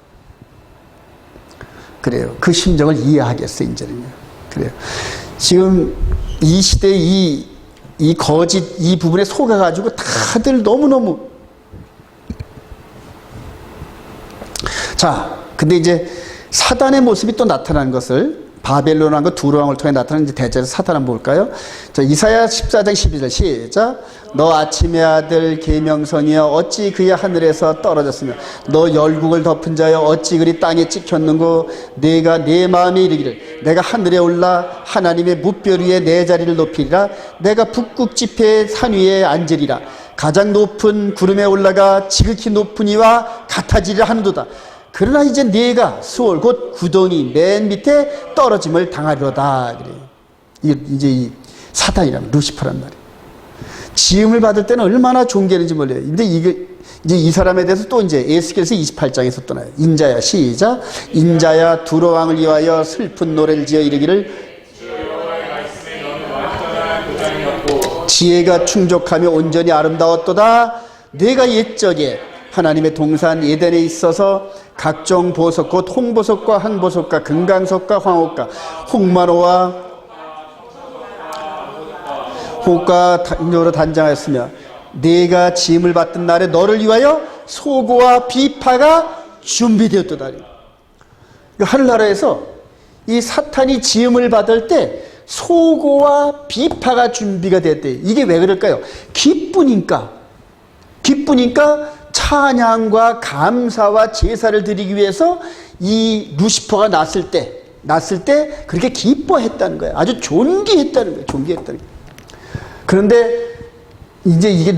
그래요. 그 심정을 이해하겠어요, 이제는요. 그래요. 지금 이 시대에 이 거짓 이 부분에 속아가지고 다들 너무너무. 자, 근데 이제 사단의 모습이 또 나타나는 것을 바벨론왕과 두로왕을 통해 나타나는 이제 대체로 사탄 한번 볼까요? 자, 이사야 14장 12절 시작. 너 아침의 아들 계명성이여 어찌 그의 하늘에서 떨어졌으며 너 열국을 덮은 자여 어찌 그리 땅에 찍혔는고 내가 내 마음에 이르기를 내가 하늘에 올라 하나님의 무별 위에 내 자리를 높이리라 내가 북극 지폐의 산 위에 앉으리라 가장 높은 구름에 올라가 지극히 높은 이와 같아지리라 하는도다. 그러나 이제 네가 수월 곧 구덩이 맨 밑에 떨어짐을 당하리로다. 그래요. 이제 이 사탄이란 루시퍼란 말이에요. 지음을 받을 때는 얼마나 존귀했는지 몰라요. 근데 이게 이제 이 사람에 대해서 또 이제 에스겔서 28장에서 또 나요. 인자야 시작. 인자야 두로왕을 위하여 슬픈 노래를 지어 이르기를 지혜가 충족하며 온전히 아름다웠도다. 내가 옛적에 하나님의 동산 에덴에 있어서 각종 보석 곧 홍보석과 한보석과 금강석과 황옥과 홍마로와 호가 당뇨로 단장하였으며 내가 짐을 받던 날에 너를 위하여 소고와 비파가 준비되었도다. 하늘나라에서 이 사탄이 지음을 받을 때 소고와 비파가 준비가 됐대. 이게 왜 그럴까요? 기쁘니까 찬양과 감사와 제사를 드리기 위해서 이 루시퍼가 났을 때 그렇게 기뻐했다는 거예요. 아주 존귀했다는 거예요. 존귀했다는 거예요. 그런데 이제 이게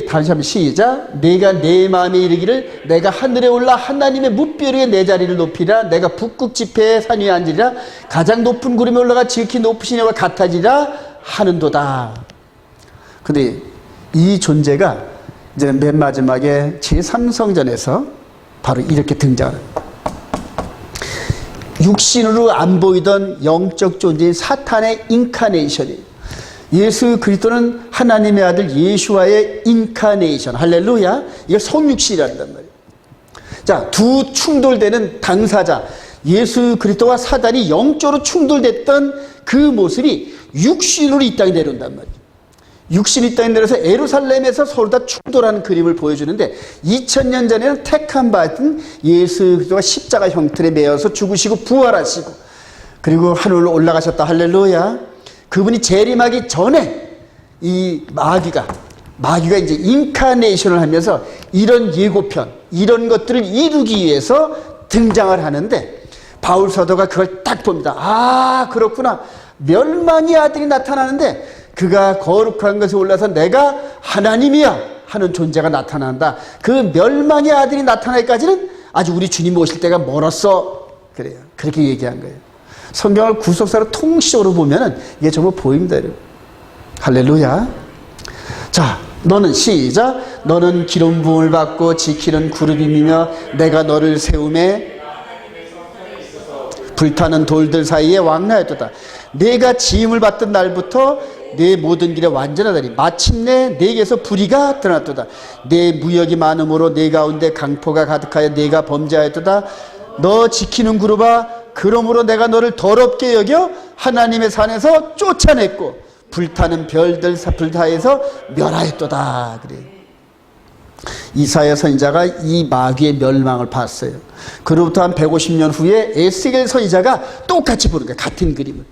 다시 한번 시작. 내가 내 마음에 이르기를 내가 하늘에 올라 하나님의 무별 위에 내 자리를 높이라 내가 북극 지폐의 산 위에 앉으리라 가장 높은 구름에 올라가 지극히 높으신 이와 같아지라 하는도다. 근데 이 존재가 이제 맨 마지막에 제3성전에서 바로 이렇게 등장합니다. 육신으로 안 보이던 영적 존재인 사탄의 인카네이션이에요. 예수 그리스도는 하나님의 아들 예수와의 인카네이션. 할렐루야. 이걸 성육신이란단 말이에요. 자, 두 충돌되는 당사자 예수 그리스도와 사단이 영적으로 충돌됐던 그 모습이 육신으로 이 땅에 내려온단 말이에요. 육신이 이 땅에 내려서 예루살렘에서 서로 다 충돌하는 그림을 보여주는데 2000년 전에는 택함 받은 예수 그리스도가 십자가 형틀에 매어서 죽으시고 부활하시고 그리고 하늘로 올라가셨다. 할렐루야. 그분이 재림하기 전에 이 마귀가 이제 인카네이션을 하면서 이런 예고편 이런 것들을 이루기 위해서 등장을 하는데 바울 사도가 그걸 딱 봅니다. 아, 그렇구나. 멸망의 아들이 나타나는데 그가 거룩한 것에 올라서 내가 하나님이야. 하는 존재가 나타난다. 그 멸망의 아들이 나타나기까지는 아직 우리 주님 오실 때가 멀었어. 그래요. 그렇게 얘기한 거예요. 성경을 구속사로 통시적으로 보면은 이게 정말 보입니다. 여러분. 할렐루야. 자, 너는 시작. 너는 기름 부음을 받고 지키는 그룹이며 내가 너를 세움에 불타는 돌들 사이에 왕래하였도다. 내가 지음을 받던 날부터 내 모든 길에 완전하다니 마침내 내게서 불의가 드러났도다. 내 무역이 많음으로 내 가운데 강포가 가득하여 내가 범죄하였도다. 너 지키는 그룹아, 그러므로 내가 너를 더럽게 여겨 하나님의 산에서 쫓아냈고 불타는 별들 불타에서 멸하였도다. 그래. 이사야 선지자가 이 마귀의 멸망을 봤어요. 그로부터 한 150년 후에 에스겔 선지자가 똑같이 보는 거예요. 같은 그림을.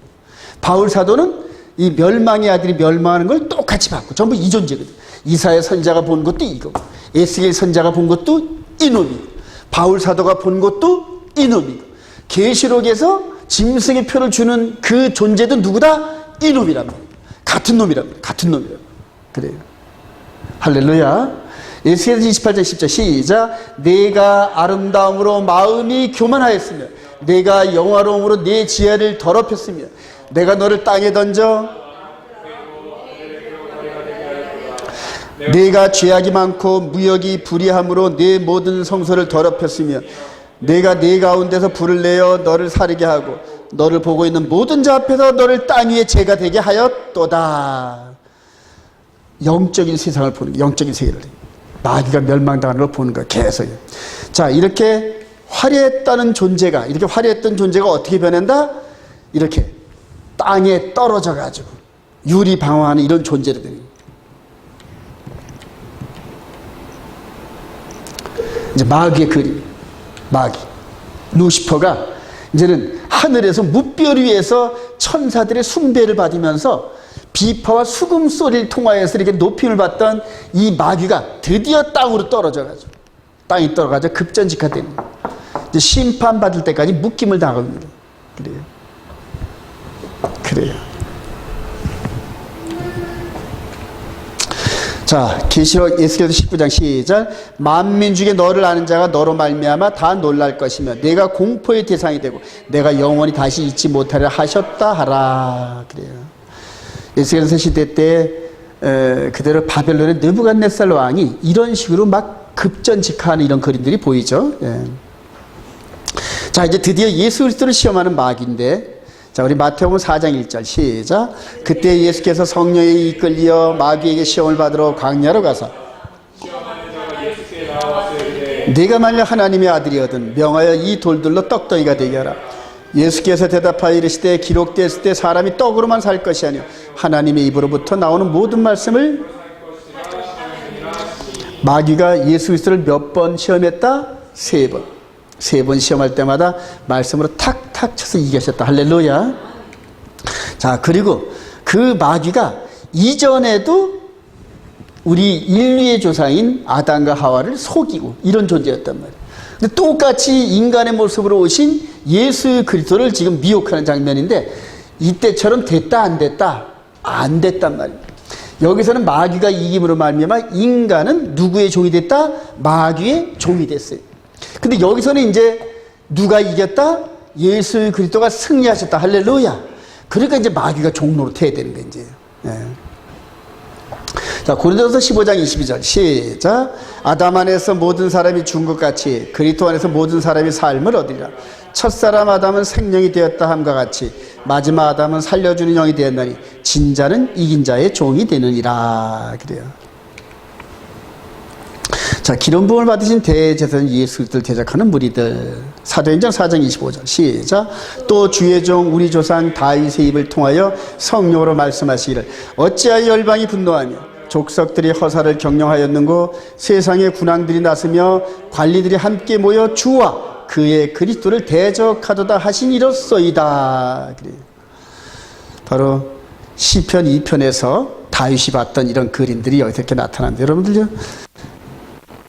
바울 사도는 이 멸망의 아들이 멸망하는 걸 똑같이 봤고 전부 이 존재거든. 이사야 선지자가 본 것도 이거고 에스겔 선지자가 본 것도 이놈이고 바울 사도가 본 것도 이놈이고 계시록에서 짐승의 표를 주는 그 존재도 누구다? 이놈이란 말이에요. 같은 놈이란 말이에요. 같은 놈이란 말이에요. 그래요. 할렐루야. 에스겔 28장 10절 시작. 내가 아름다움으로 마음이 교만하였으며 내가 영화로움으로 내 지혜를 더럽혔으며 내가 너를 땅에 던져 내가 죄악이 많고 무역이 불의함으로 내 모든 성소를 더럽혔으며 내가 네 가운데서 불을 내어 너를 사르게 하고 너를 보고 있는 모든 자 앞에서 너를 땅 위에 죄가 되게 하였도다. 영적인 세상을 보는 거예요. 영적인 세계를. 마귀가 멸망당하는 걸 보는 거예요. 계속. 자, 이렇게 화려했다는 존재가, 이렇게 화려했던 존재가 어떻게 변한다? 이렇게 땅에 떨어져 가지고 유리방황하는 이런 존재를 되는 거예요. 이제 마귀의 그림. 마귀. 루시퍼가 이제는 하늘에서 무별 위에서 천사들의 숭배를 받으면서 비파와 수금 소리를 통하여서 이렇게 높임을 받던 이 마귀가 드디어 땅으로 떨어져가지고 땅이 떨어가지고 급전직하되는 거예요. 이제 심판받을 때까지 묶임을 당합니다. 그래요. 그래요. 자, 계시록 에스겔 19장 시작. 만민 중에 너를 아는 자가 너로 말미암아 다 놀랄 것이며 내가 공포의 대상이 되고 내가 영원히 다시 잊지 못하리라 하셨다 하라. 그래요. 에스겔서 시대 때 그대로 바벨론의 느부갓네살 왕이 이런 식으로 막 급전직하는 이런 그림들이 보이죠. 예. 자, 이제 드디어 예수 그리스도를 시험하는 마귀인데, 자, 우리 마태복음 4장 1절 시작. 그때 예수께서 성령에 이끌려 마귀에게 시험을 받으러 광야로 가서 네가 만약 하나님의 아들이거든 명하여 이 돌들로 떡덩이가 되게 하라. 예수께서 대답하여 이르시되 기록되었을 때 사람이 떡으로만 살 것이 아니요 하나님의 입으로부터 나오는 모든 말씀을. 마귀가 예수 그리스도를 몇 번 시험했다? 3번. 3번 시험할 때마다 말씀으로 탁탁 쳐서 이기셨다. 할렐루야. 자, 그리고 그 마귀가 이전에도 우리 인류의 조상인 아담과 하와를 속이고 이런 존재였단 말이에요. 근데 똑같이 인간의 모습으로 오신 예수 그리스도를 지금 미혹하는 장면인데, 이때처럼 됐다 안 됐다? 안 됐단 말이에요. 여기서는 마귀가 이김으로 말미암아 인간은 누구의 종이 됐다? 마귀의 종이 됐어요. 근데 여기서는 이제 누가 이겼다? 예수 그리스도가 승리하셨다. 할렐루야. 그러니까 이제 마귀가 종로로 태야 되는 거예요, 이제. 네. 자, 고린도서 15장 22절 시작. 아담 안에서 모든 사람이 죽은 것 같이 그리스도 안에서 모든 사람이 삶을 얻으리라. 첫사람 아담은 생명이 되었다 함과 같이 마지막 아담은 살려주는 영이 되었나니 진자는 이긴 자의 종이 되느니라. 그래요. 자, 기름 부음을 받으신 대제사장 예수 그리스도를 대적하는 무리들. 사도행전 4장 25절 시작. 또 주의 종 우리 조상 다윗의 입을 통하여 성령으로 말씀하시기를 어찌하여 열방이 분노하며 족속들이 허사를 경영하였는고 세상의 군왕들이 나서며 관리들이 함께 모여 주와 그의 그리스도를 대적하도다 하시니로소이다. 그래요. 바로 시편 2편에서 다윗이 봤던 이런 그림들이 여기서 이렇게 나타납니다. 여러분들요,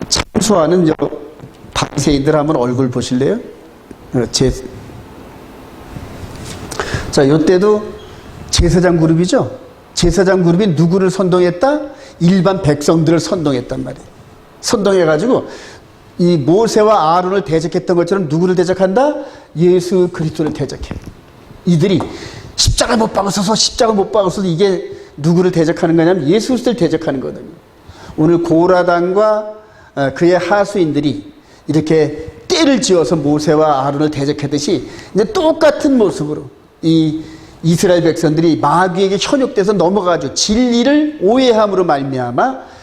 참수하는 방세인들 한번 얼굴 보실래요? 자, 이때도 제사장 그룹이죠. 제사장 그룹이 누구를 선동했다? 일반 백성들을 선동했단 말이에요. 선동해가지고 이 모세와 아론을 대적했던 것처럼 누구를 대적한다? 예수 그리스도를 대적해. 이들이 십자가 못 박아서서 이게 누구를 대적하는 거냐면 예수 그리스도를 대적하는 거거든요. 오늘 고라당과 그의 하수인들이 이렇게 떼를 지어서 모세와 아론을 대적했듯이 이제 똑같은 모습으로 이 이스라엘 백성들이 마귀에게 현혹돼서 넘어가죠. 진리를 오해함으로 말미암아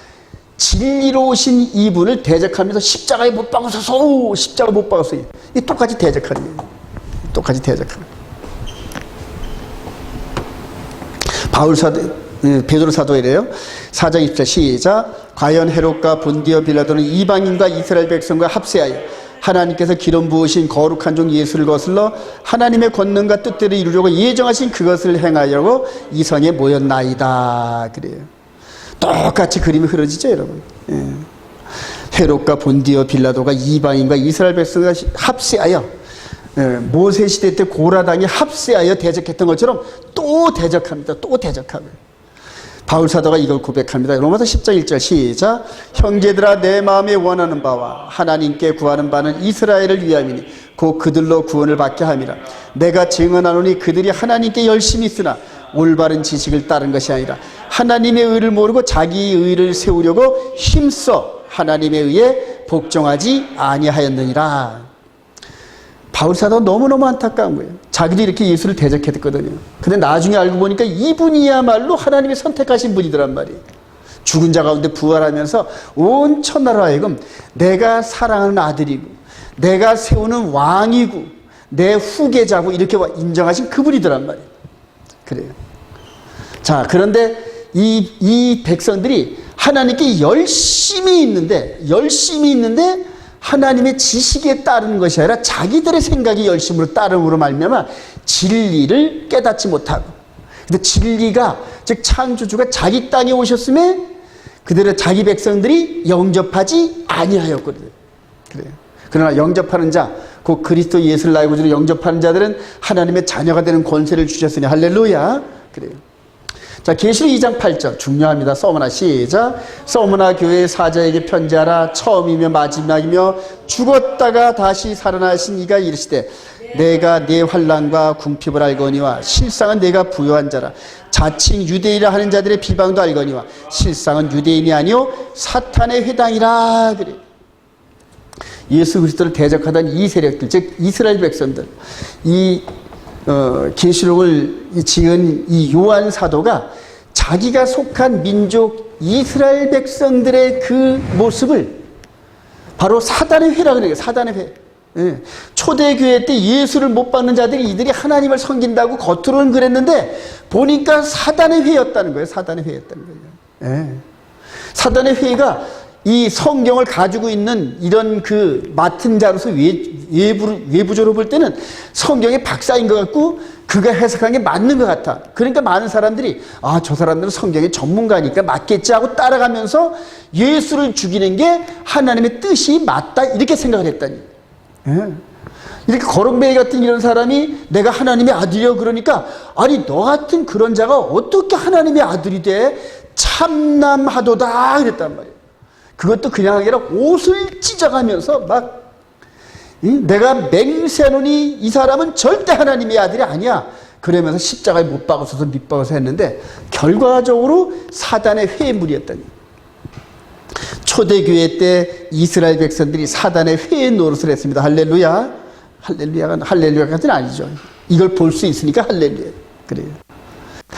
진리로 오신 이분을 대적하면서 십자가에 못 박아서서 십자가 못 박아서 이 똑같이 대적하는 거예요. 똑같이 대적하는 거예요. 바울 사도 베드로 사도 이래요. 4장 20절 시작. 과연 헤롯과 본디오 빌라도는 이방인과 이스라엘 백성과 합세하여 하나님께서 기름 부으신 거룩한 종 예수를 거슬러 하나님의 권능과 뜻대로 이루려고 예정하신 그것을 행하려고 이 성에 모였나이다. 그래요. 똑같이 그림이 흐려지죠, 여러분. 예. 헤롯과 본디오 빌라도가 이방인과 이스라엘 백성과 합세하여 모세 시대 때 고라당이 합세하여 대적했던 것처럼 또 대적합니다. 또 대적하고요. 바울 사도가 이걸 고백합니다. 로마서 10장 1절 시작. 형제들아 내 마음에 원하는 바와 하나님께 구하는 바는 이스라엘을 위함이니 곧 그들로 구원을 받게 함이라. 내가 증언하노니 그들이 하나님께 열심히 있으나 올바른 지식을 따른 것이 아니라 하나님의 의를 모르고 자기의 의를 세우려고 힘써 하나님의 의에 복종하지 아니하였느니라. 바울 사도가 너무너무 안타까운 거예요. 자기도 이렇게 예수를 대적했거든요. 근데 나중에 알고 보니까 이분이야말로 하나님이 선택하신 분이더란 말이에요. 죽은 자 가운데 부활하면서 온 천하로 하여금 내가 사랑하는 아들이고 내가 세우는 왕이고 내 후계자고 이렇게 인정하신 그분이더란 말이에요. 그래요. 자, 그런데 이 백성들이 하나님께 열심히 있는데 하나님의 지식에 따르는 것이 아니라 자기들의 생각이 열심으로 따름으로 말미암아 진리를 깨닫지 못하고, 근데 진리가 즉 창조주가 자기 땅에 오셨음에 그들의 자기 백성들이 영접하지 아니하였거든요. 그래요. 그러나 영접하는 자, 곧 그리스도 예수를 알고 주는 영접하는 자들은 하나님의 자녀가 되는 권세를 주셨으니 할렐루야. 그래요. 자, 계시록 2장 8절 중요합니다. 서머나 시작. 서머나 교회 사자에게 편지하라. 처음이며 마지막이며 죽었다가 다시 살아나신 이가 이르시되 내가 네 환난과 궁핍을 알거니와 실상은 내가 부요한 자라. 자칭 유대인이라 하는 자들의 비방도 알거니와 실상은 유대인이 아니요 사탄의 회당이라. 그래. 예수 그리스도를 대적하던 이 세력들, 즉 이스라엘 백성들, 이 계시록을 지은 이 요한 사도가 자기가 속한 민족 이스라엘 백성들의 그 모습을 바로 사단의 회라고 그래요. 사단의 회. 예. 초대교회 때 예수를 못 받는 자들이 이들이 하나님을 섬긴다고 겉으로는 그랬는데 보니까 사단의 회였다는 거예요. 사단의 회였다는 거예요. 예. 사단의 회가 이 성경을 가지고 있는 이런 그 맡은 자로서 외부적으로 볼 때는 성경의 박사인 것 같고 그가 해석한 게 맞는 것 같아. 그러니까 많은 사람들이 저 사람들은 성경의 전문가니까 맞겠지 하고 따라가면서 예수를 죽이는 게 하나님의 뜻이 맞다 이렇게 생각을 했다니. 예. 이렇게 거렁뱅이 같은 이런 사람이 내가 하나님의 아들이여 그러니까 아니 너 같은 그런 자가 어떻게 하나님의 아들이 돼? 참남하도다 그랬단 말이에요. 그것도 그냥 아니라 옷을 찢어가면서 막 내가 맹세하노니 이 사람은 절대 하나님의 아들이 아니야. 그러면서 십자가에 못 박아서서 밑박아서 했는데 결과적으로 사단의 회물이었다니. 초대교회 때 이스라엘 백성들이 사단의 회의 노릇을 했습니다. 할렐루야. 할렐루야까지는 아니죠. 이걸 볼 수 있으니까 할렐루야. 그래요.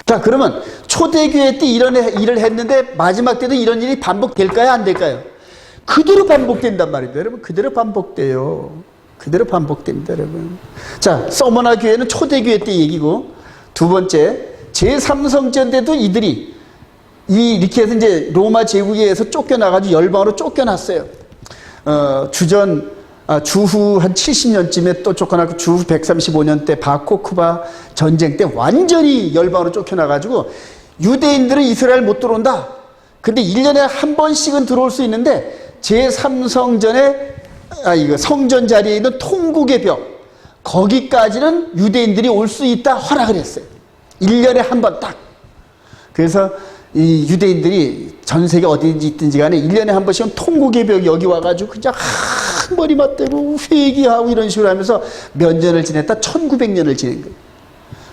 자, 그러면 초대교회 때 이런 일을 했는데 마지막 때도 이런 일이 반복될까요? 안 될까요? 그대로 반복된단 말입니다. 여러분, 그대로 반복돼요. 그대로 반복됩니다, 여러분. 자, 서머나 교회는 초대교회 때 얘기고, 두 번째, 제3성전 때도 이들이 이렇게 해서 이제 로마 제국에서 쫓겨나가지고 열방으로 쫓겨났어요. 주후 한 70년쯤에 또 쫓겨나고 주후 135년 때 바코쿠바 전쟁 때 완전히 열방으로 쫓겨나가지고 유대인들은 이스라엘 못 들어온다. 근데 1년에 한 번씩은 들어올 수 있는데 제3성전에 이거 성전 자리에 있는 통곡의 벽 거기까지는 유대인들이 올 수 있다 허락을 했어요. 1년에 한 번 딱. 그래서 이 유대인들이 전 세계 어디든지 있든지 간에 1년에 한 번씩은 통곡의 여기 와가지고 그냥 머리 맞대고 회개하고 이런 식으로 하면서 몇 년을 지냈다? 1900년을 지낸 거예요.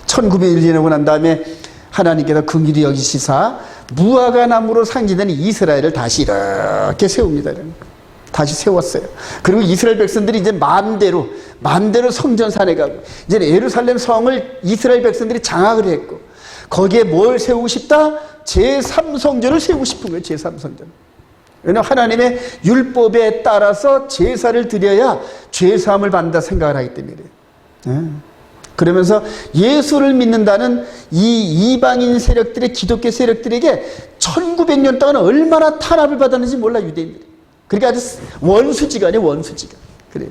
1900년을 지내고 난 다음에 하나님께서 긍휼히 여기시사 무화과 나무로 상징되는 이스라엘을 다시 이렇게 세웁니다. 다시 세웠어요. 그리고 이스라엘 백성들이 이제 마음대로 성전산에 가고 이제 예루살렘 성을 이스라엘 백성들이 장악을 했고 거기에 뭘 세우고 싶다? 제3성전을 세우고 싶은 거예요. 제3성전. 왜냐하면 하나님의 율법에 따라서 제사를 드려야 죄사함을 받는다 생각을 하기 때문에 그러면서 예수를 믿는다는 이 이방인 세력들의 기독교 세력들에게 1900년 동안 얼마나 탄압을 받았는지 몰라 유대인들이. 그러니까 아주 원수지가 아니에요. 원수지가. 그래요.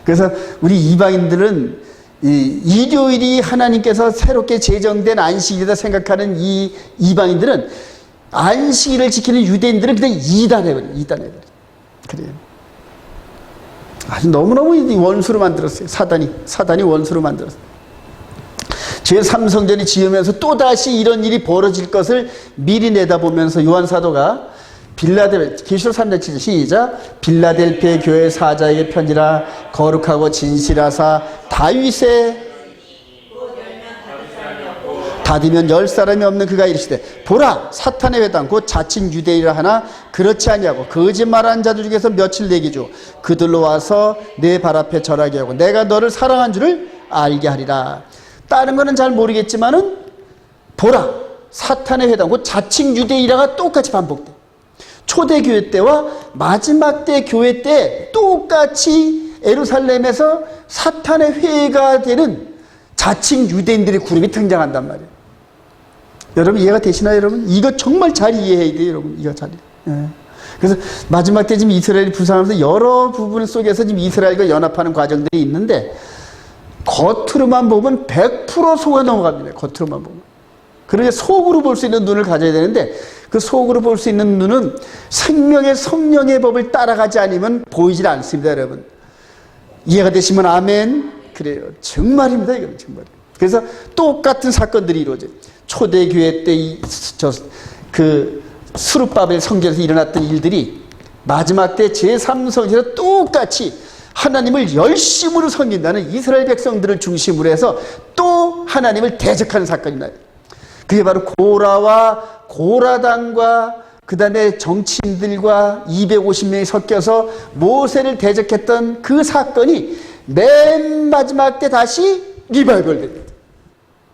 그래서 우리 이방인들은 이 일요일이 하나님께서 새롭게 제정된 안식일이다 생각하는 이 이방인들은 안식일을 지키는 유대인들은 그냥 이단해버려요. 이단해버려요. 그래요. 아주 너무너무 원수로 만들었어요. 사단이 원수로 만들었어요. 제3성전이 지으면서 또다시 이런 일이 벌어질 것을 미리 내다보면서 요한사도가 계시록 3장 7절 시작. 빌라델피아 교회 사자에게 편지라 거룩하고 진실하사 다윗의 닫으면 10사람이 없는 그가 이르시되 보라 사탄의 회당 곧 자칭 유대인이라 하나 그렇지 아니하고 거짓말하는 자들 중에서 며칠 내게 줘 그들로 와서 내 발 앞에 절하게 하고 내가 너를 사랑한 줄을 알게 하리라. 다른 거는 잘 모르겠지만은 보라 사탄의 회당 곧 자칭 유대인이라가 똑같이 반복돼. 초대교회 때와 마지막 때 교회 때 똑같이 예루살렘에서 사탄의 회가 되는 자칭 유대인들의 그룹이 등장한단 말이에요. 여러분 이해가 되시나요? 여러분 이거 정말 잘 이해해야 돼요. 여러분 이거 잘 이해. 그래서 마지막 때 지금 이스라엘이 부상하면서 여러 부분 속에서 지금 이스라엘과 연합하는 과정들이 있는데 겉으로만 보면 100% 속아 넘어갑니다. 겉으로만 보면. 그러니 속으로 볼 수 있는 눈을 가져야 되는데 그 속으로 볼 수 있는 눈은 생명의 성령의 법을 따라가지 않으면 보이질 않습니다. 여러분 이해가 되시면 아멘. 그래요. 정말입니다. 이건 정말. 그래서 똑같은 사건들이 이루어져요. 초대교회 때 그 수르바벨 성전에서 일어났던 일들이 마지막 때 제3성전에서 똑같이 하나님을 열심으로 섬긴다는 이스라엘 백성들을 중심으로 해서 또 하나님을 대적하는 사건이 나요. 그게 바로 고라와 고라당과 그 다음에 정치인들과 250명이 섞여서 모세를 대적했던 그 사건이 맨 마지막 때 다시 리바이벌 됩니다.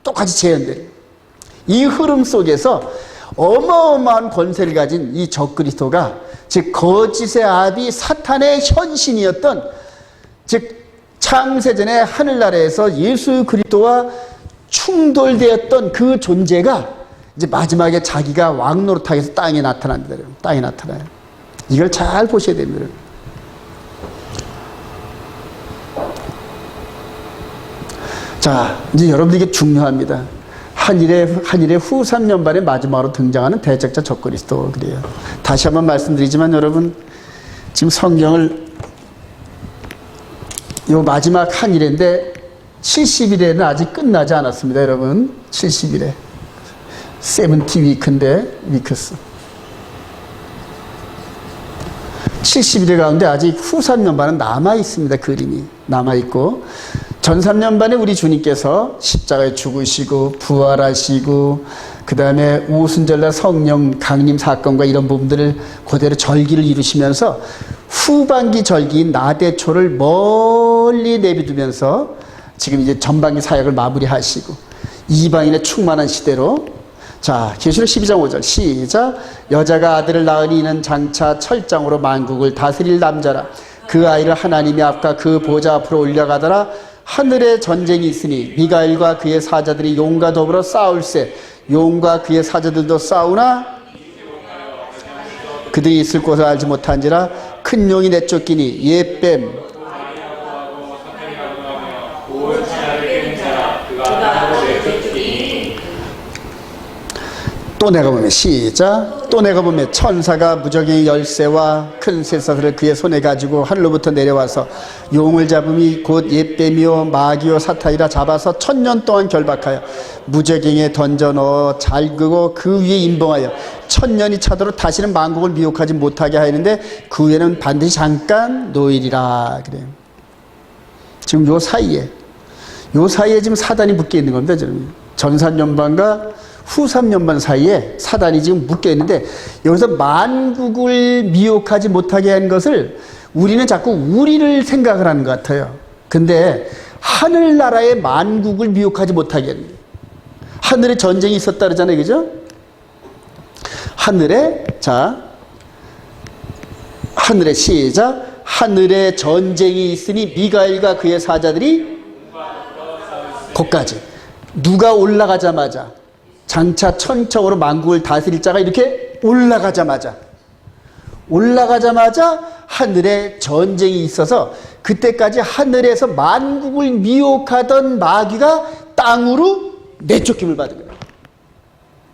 똑같이 재현돼요. 이 흐름 속에서 어마어마한 권세를 가진 이 적그리스도가 즉 거짓의 아비 사탄의 현신이었던 즉 창세전에 하늘나라에서 예수 그리스도와 충돌되었던 그 존재가 이제 마지막에 자기가 왕 노릇하기 위해서 땅에 나타납니다. 땅에 나타나요. 이걸 잘 보셔야 됩니다. 자, 이제 여러분들에게 중요합니다. 한일의 후 3년반의 마지막으로 등장하는 대적자 적그리스도. 그래요. 다시 한번 말씀드리지만 여러분 지금 성경을 요 마지막 한일인데 70일에는 아직 끝나지 않았습니다. 여러분 70일에 70위크인데 위크스 70일 가운데 아직 후 3년반은 남아있습니다. 그림이 남아있고 전 3년반에 우리 주님께서 십자가에 죽으시고 부활하시고 그 다음에 오순절날 성령 강림 사건과 이런 부분들을 그대로 절기를 이루시면서 후반기 절기인 나대초를 멀리 내비두면서 지금 이제 전반기 사역을 마무리하시고 이방인의 충만한 시대로 자 계시록 12장 5절 시작. 여자가 아들을 낳으니 이는 장차 철장으로 만국을 다스릴 남자라. 그 아이를 하나님의 앞과 그 보좌 앞으로 올려가더라. 하늘에 전쟁이 있으니 미가엘과 그의 사자들이 용과 더불어 싸울세. 용과 그의 사자들도 싸우나 그들이 있을 곳을 알지 못한지라. 큰 용이 내쫓기니 옛뱀 또 내가 보면 시작. 또 내가 보면 천사가 무적의 열쇠와 큰 쇠사슬을 그의 손에 가지고 하늘로부터 내려와서 용을 잡음이 곧 옛뱀이요 마귀요 사탄이라 잡아서 1000년 동안 결박하여 무저갱에 던져 넣어 잘 그고 그 위에 임봉하여 천년이 차도록 다시는 만국을 미혹하지 못하게 하였는데 그 후에는 반드시 잠깐 노일이라. 그래요. 지금 요 사이에 지금 사단이 묶여 있는 겁니다. 지금 전산연반과 후삼연반 사이에 사단이 지금 묶여 있는데, 여기서 만국을 미혹하지 못하게 한 것을 우리는 자꾸 우리를 생각을 하는 것 같아요. 근데 하늘나라의 만국을 미혹하지 못하게 하는 거예요. 하늘에 전쟁이 있었다 그러잖아요. 그죠? 하늘에 시작. 하늘에 전쟁이 있으니 미가엘과 그의 사자들이 거기까지. 누가 올라가자마자, 장차 천청으로 만국을 다스릴 자가 이렇게 올라가자마자 하늘에 전쟁이 있어서 그때까지 하늘에서 만국을 미혹하던 마귀가 땅으로 내쫓김을 받은 거예요.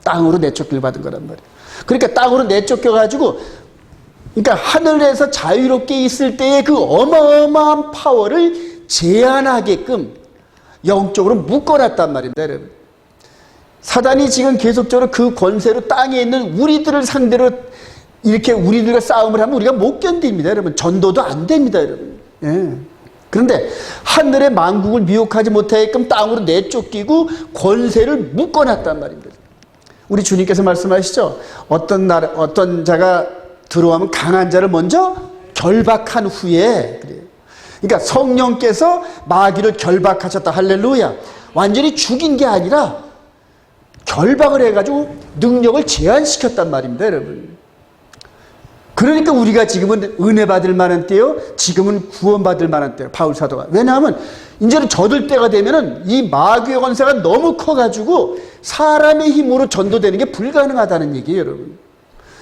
땅으로 내쫓김을 받은 거란 말이에요. 그러니까 땅으로 내쫓겨가지고, 그러니까 하늘에서 자유롭게 있을 때의 그 어마어마한 파워를 제한하게끔 영적으로 묶어놨단 말입니다, 여러분. 사단이 지금 계속적으로 그 권세로 땅에 있는 우리들을 상대로 이렇게 우리들과 싸움을 하면 우리가 못 견딥니다, 여러분. 전도도 안 됩니다, 여러분. 예. 그런데 하늘의 만국을 미혹하지 못하게끔 땅으로 내쫓기고 권세를 묶어놨단 말입니다. 우리 주님께서 말씀하시죠. 어떤 자가 들어오면 강한 자를 먼저 결박한 후에, 그래요. 그러니까 성령께서 마귀를 결박하셨다. 할렐루야. 완전히 죽인 게 아니라 결박을 해가지고 능력을 제한시켰단 말입니다, 여러분. 그러니까 우리가 지금은 은혜 받을 만한 때요, 지금은 구원받을 만한 때요, 바울 사도가. 왜냐하면 이제는 젖을 때가 되면은 이 마귀의 권세가 너무 커가지고 사람의 힘으로 전도되는 게 불가능하다는 얘기예요, 여러분.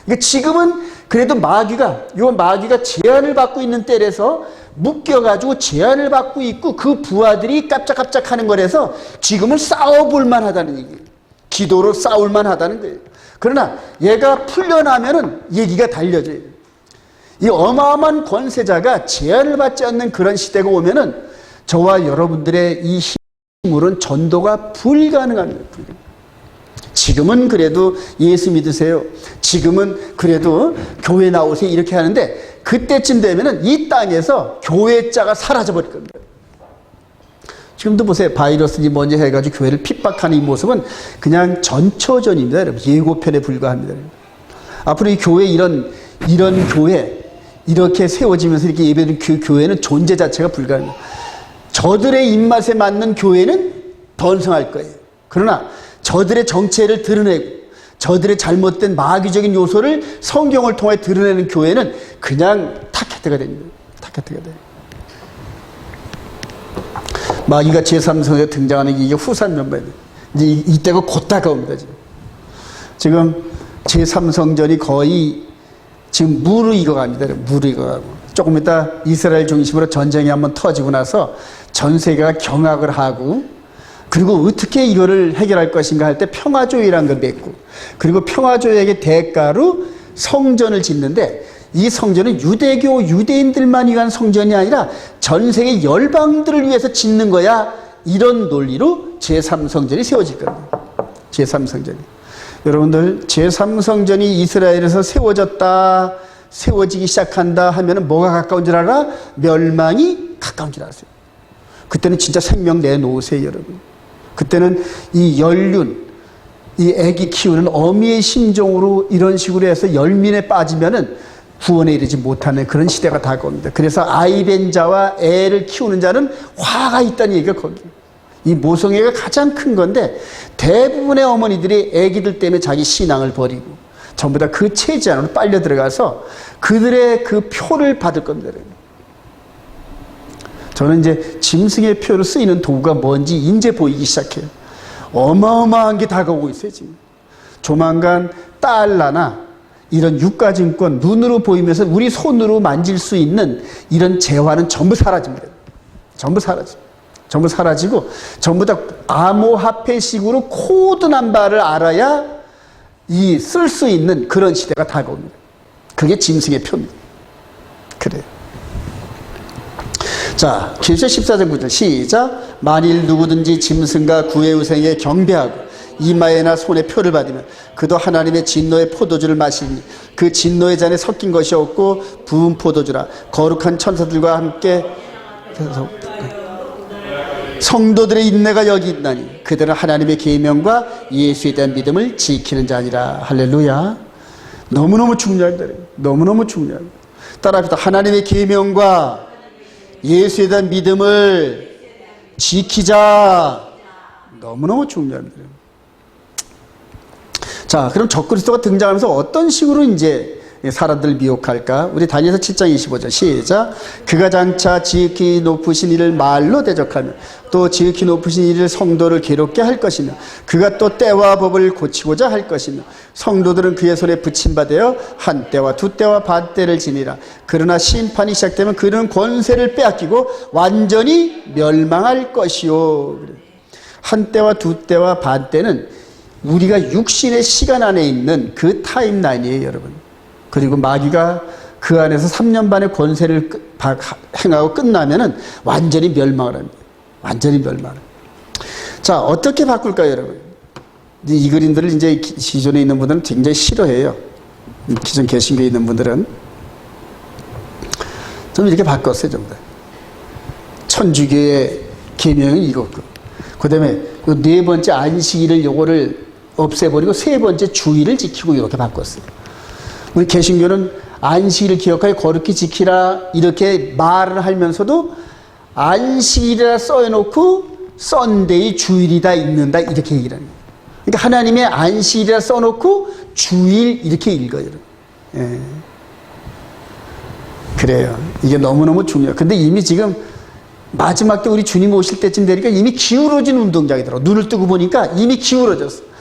그러니까 지금은 그래도 마귀가 제한을 받고 있는 때라서 묶여가지고 제한을 받고 있고 그 부하들이 깜짝깜짝 하는 거라서 지금은 싸워볼 만하다는 얘기예요. 기도로 싸울 만하다는 거예요. 그러나 얘가 풀려나면은 얘기가 달려져요. 이 어마어마한 권세자가 제한을 받지 않는 그런 시대가 오면은 저와 여러분들의 이 힘으로는 전도가 불가능합니다. 지금은 그래도 예수 믿으세요. 지금은 그래도 교회 나오세요. 이렇게 하는데 그때쯤 되면은 이 땅에서 교회자가 사라져버릴 겁니다. 지금도 보세요. 바이러스니 뭔지 해가지고 교회를 핍박하는 이 모습은 그냥 전초전입니다, 여러분. 예고편에 불과합니다. 여러분. 앞으로 이 교회 이런 교회 이렇게 세워지면서 이렇게 예배드리는 그 교회는 존재 자체가 불가합니다. 저들의 입맛에 맞는 교회는 번성할 거예요. 그러나 저들의 정체를 드러내고 저들의 잘못된 마귀적인 요소를 성경을 통해 드러내는 교회는 그냥 타케트가 됩니다. 타케트가 돼요. 마귀가 제3성에 등장하는 이게 후산연반이에요. 이제 이때가 곧 다가옵니다. 지금 제3성전이 거의 지금 무르익어갑니다. 무르익어가고 조금 이따 이스라엘 중심으로 전쟁이 한번 터지고 나서 전 세계가 경악을 하고, 그리고 어떻게 이거를 해결할 것인가 할 때 평화조약이라는 걸 맺고, 그리고 평화조약의 대가로 성전을 짓는데, 이 성전은 유대인들만 위한 성전이 아니라 전 세계 열방들을 위해서 짓는 거야. 이런 논리로 제3성전이 세워질 겁니다. 제3성전이. 여러분들, 제3성전이 이스라엘에서 세워지기 시작한다 하면 뭐가 가까운 줄 알아? 멸망이 가까운 줄 아세요. 그때는 진짜 생명 내놓으세요, 여러분. 그때는 이 연륜, 이 애기 키우는 어미의 심정으로 이런 식으로 해서 열민에 빠지면은 구원에 이르지 못하는 그런 시대가 다가옵니다. 그래서 아이된 자와 애를 키우는 자는 화가 있다는 얘기가 거기에요. 이 모성애가 가장 큰 건데 대부분의 어머니들이 애기들 때문에 자기 신앙을 버리고 전부 다 그 체제 안으로 빨려 들어가서 그들의 그 표를 받을 겁니다. 저는 이제 짐승의 표로 쓰이는 도구가 뭔지 이제 보이기 시작해요. 어마어마한 게 다가오고 있어요, 지금. 조만간 달러나 이런 유가증권, 눈으로 보이면서 우리 손으로 만질 수 있는 이런 재화는 전부 사라집니다. 전부 사라지고 전부 다 암호화폐식으로 코드 넘버를 알아야 쓸 수 있는 그런 시대가 다가옵니다. 그게 짐승의 표입니다. 그래요. 자, 계시록 14장 9절 시작. 만일 누구든지 짐승과 구애우생에 경배하고 이마에나 손에 표를 받으면 그도 하나님의 진노의 포도주를 마시니 그 진노의 잔에 섞인 것이 없고 부은 포도주라. 거룩한 천사들과 함께 성도들의 인내가 여기 있나니 그들은 하나님의 계명과 예수에 대한 믿음을 지키는 자니라. 할렐루야. 너무너무 중요합니다. 너무너무 중요합니다. 따라합시다. 하나님의 계명과 예수에 대한 믿음을 지키자. 너무너무 중요합니다. 자, 그럼 적그리스도가 등장하면서 어떤 식으로 이제 사람들을 미혹할까? 우리 다니엘서 7장 25절 시작. 그가 장차 지극히 높으신 이를 말로 대적하며 또 지극히 높으신 이를 성도를 괴롭게 할 것이며 그가 또 때와 법을 고치고자 할 것이며 성도들은 그의 손에 붙임받아 한 때와 두 때와 반 때를 지니라. 그러나 심판이 시작되면 그는 권세를 빼앗기고 완전히 멸망할 것이요. 한 때와 두 때와 반 때는 우리가 육신의 시간 안에 있는 그 타임라인이에요, 여러분. 그리고 마귀가 그 안에서 3년 반의 권세를 행하고 끝나면은 완전히 멸망을 합니다. 완전히 멸망을. 자, 어떻게 바꿀까요, 여러분? 이 그림들을 이제 기존에 있는 분들은 굉장히 싫어해요. 기존 개신교에 있는 분들은. 좀 이렇게 바꿨어요, 좀 더. 천주교의 계명은 이거고. 그 다음에 네 번째 안식일을 요거를 없애버리고 세 번째 주일을 지키고 이렇게 바꿨어요. 우리 개신교는 안식일을 기억하여 거룩히 지키라 이렇게 말을 하면서도 안식일이라 써놓고 썬데이 주일이다 있는다 이렇게 얘기를 합니다. 그러니까 하나님의 안식일이라 써놓고 주일 이렇게 읽어요. 예. 그래요. 이게 너무너무 중요해요. 근데 이미 지금 마지막 때 우리 주님 오실 때쯤 되니까 이미 기울어진 운동장이더라고. 눈을 뜨고 보니까 이미 기울어졌어.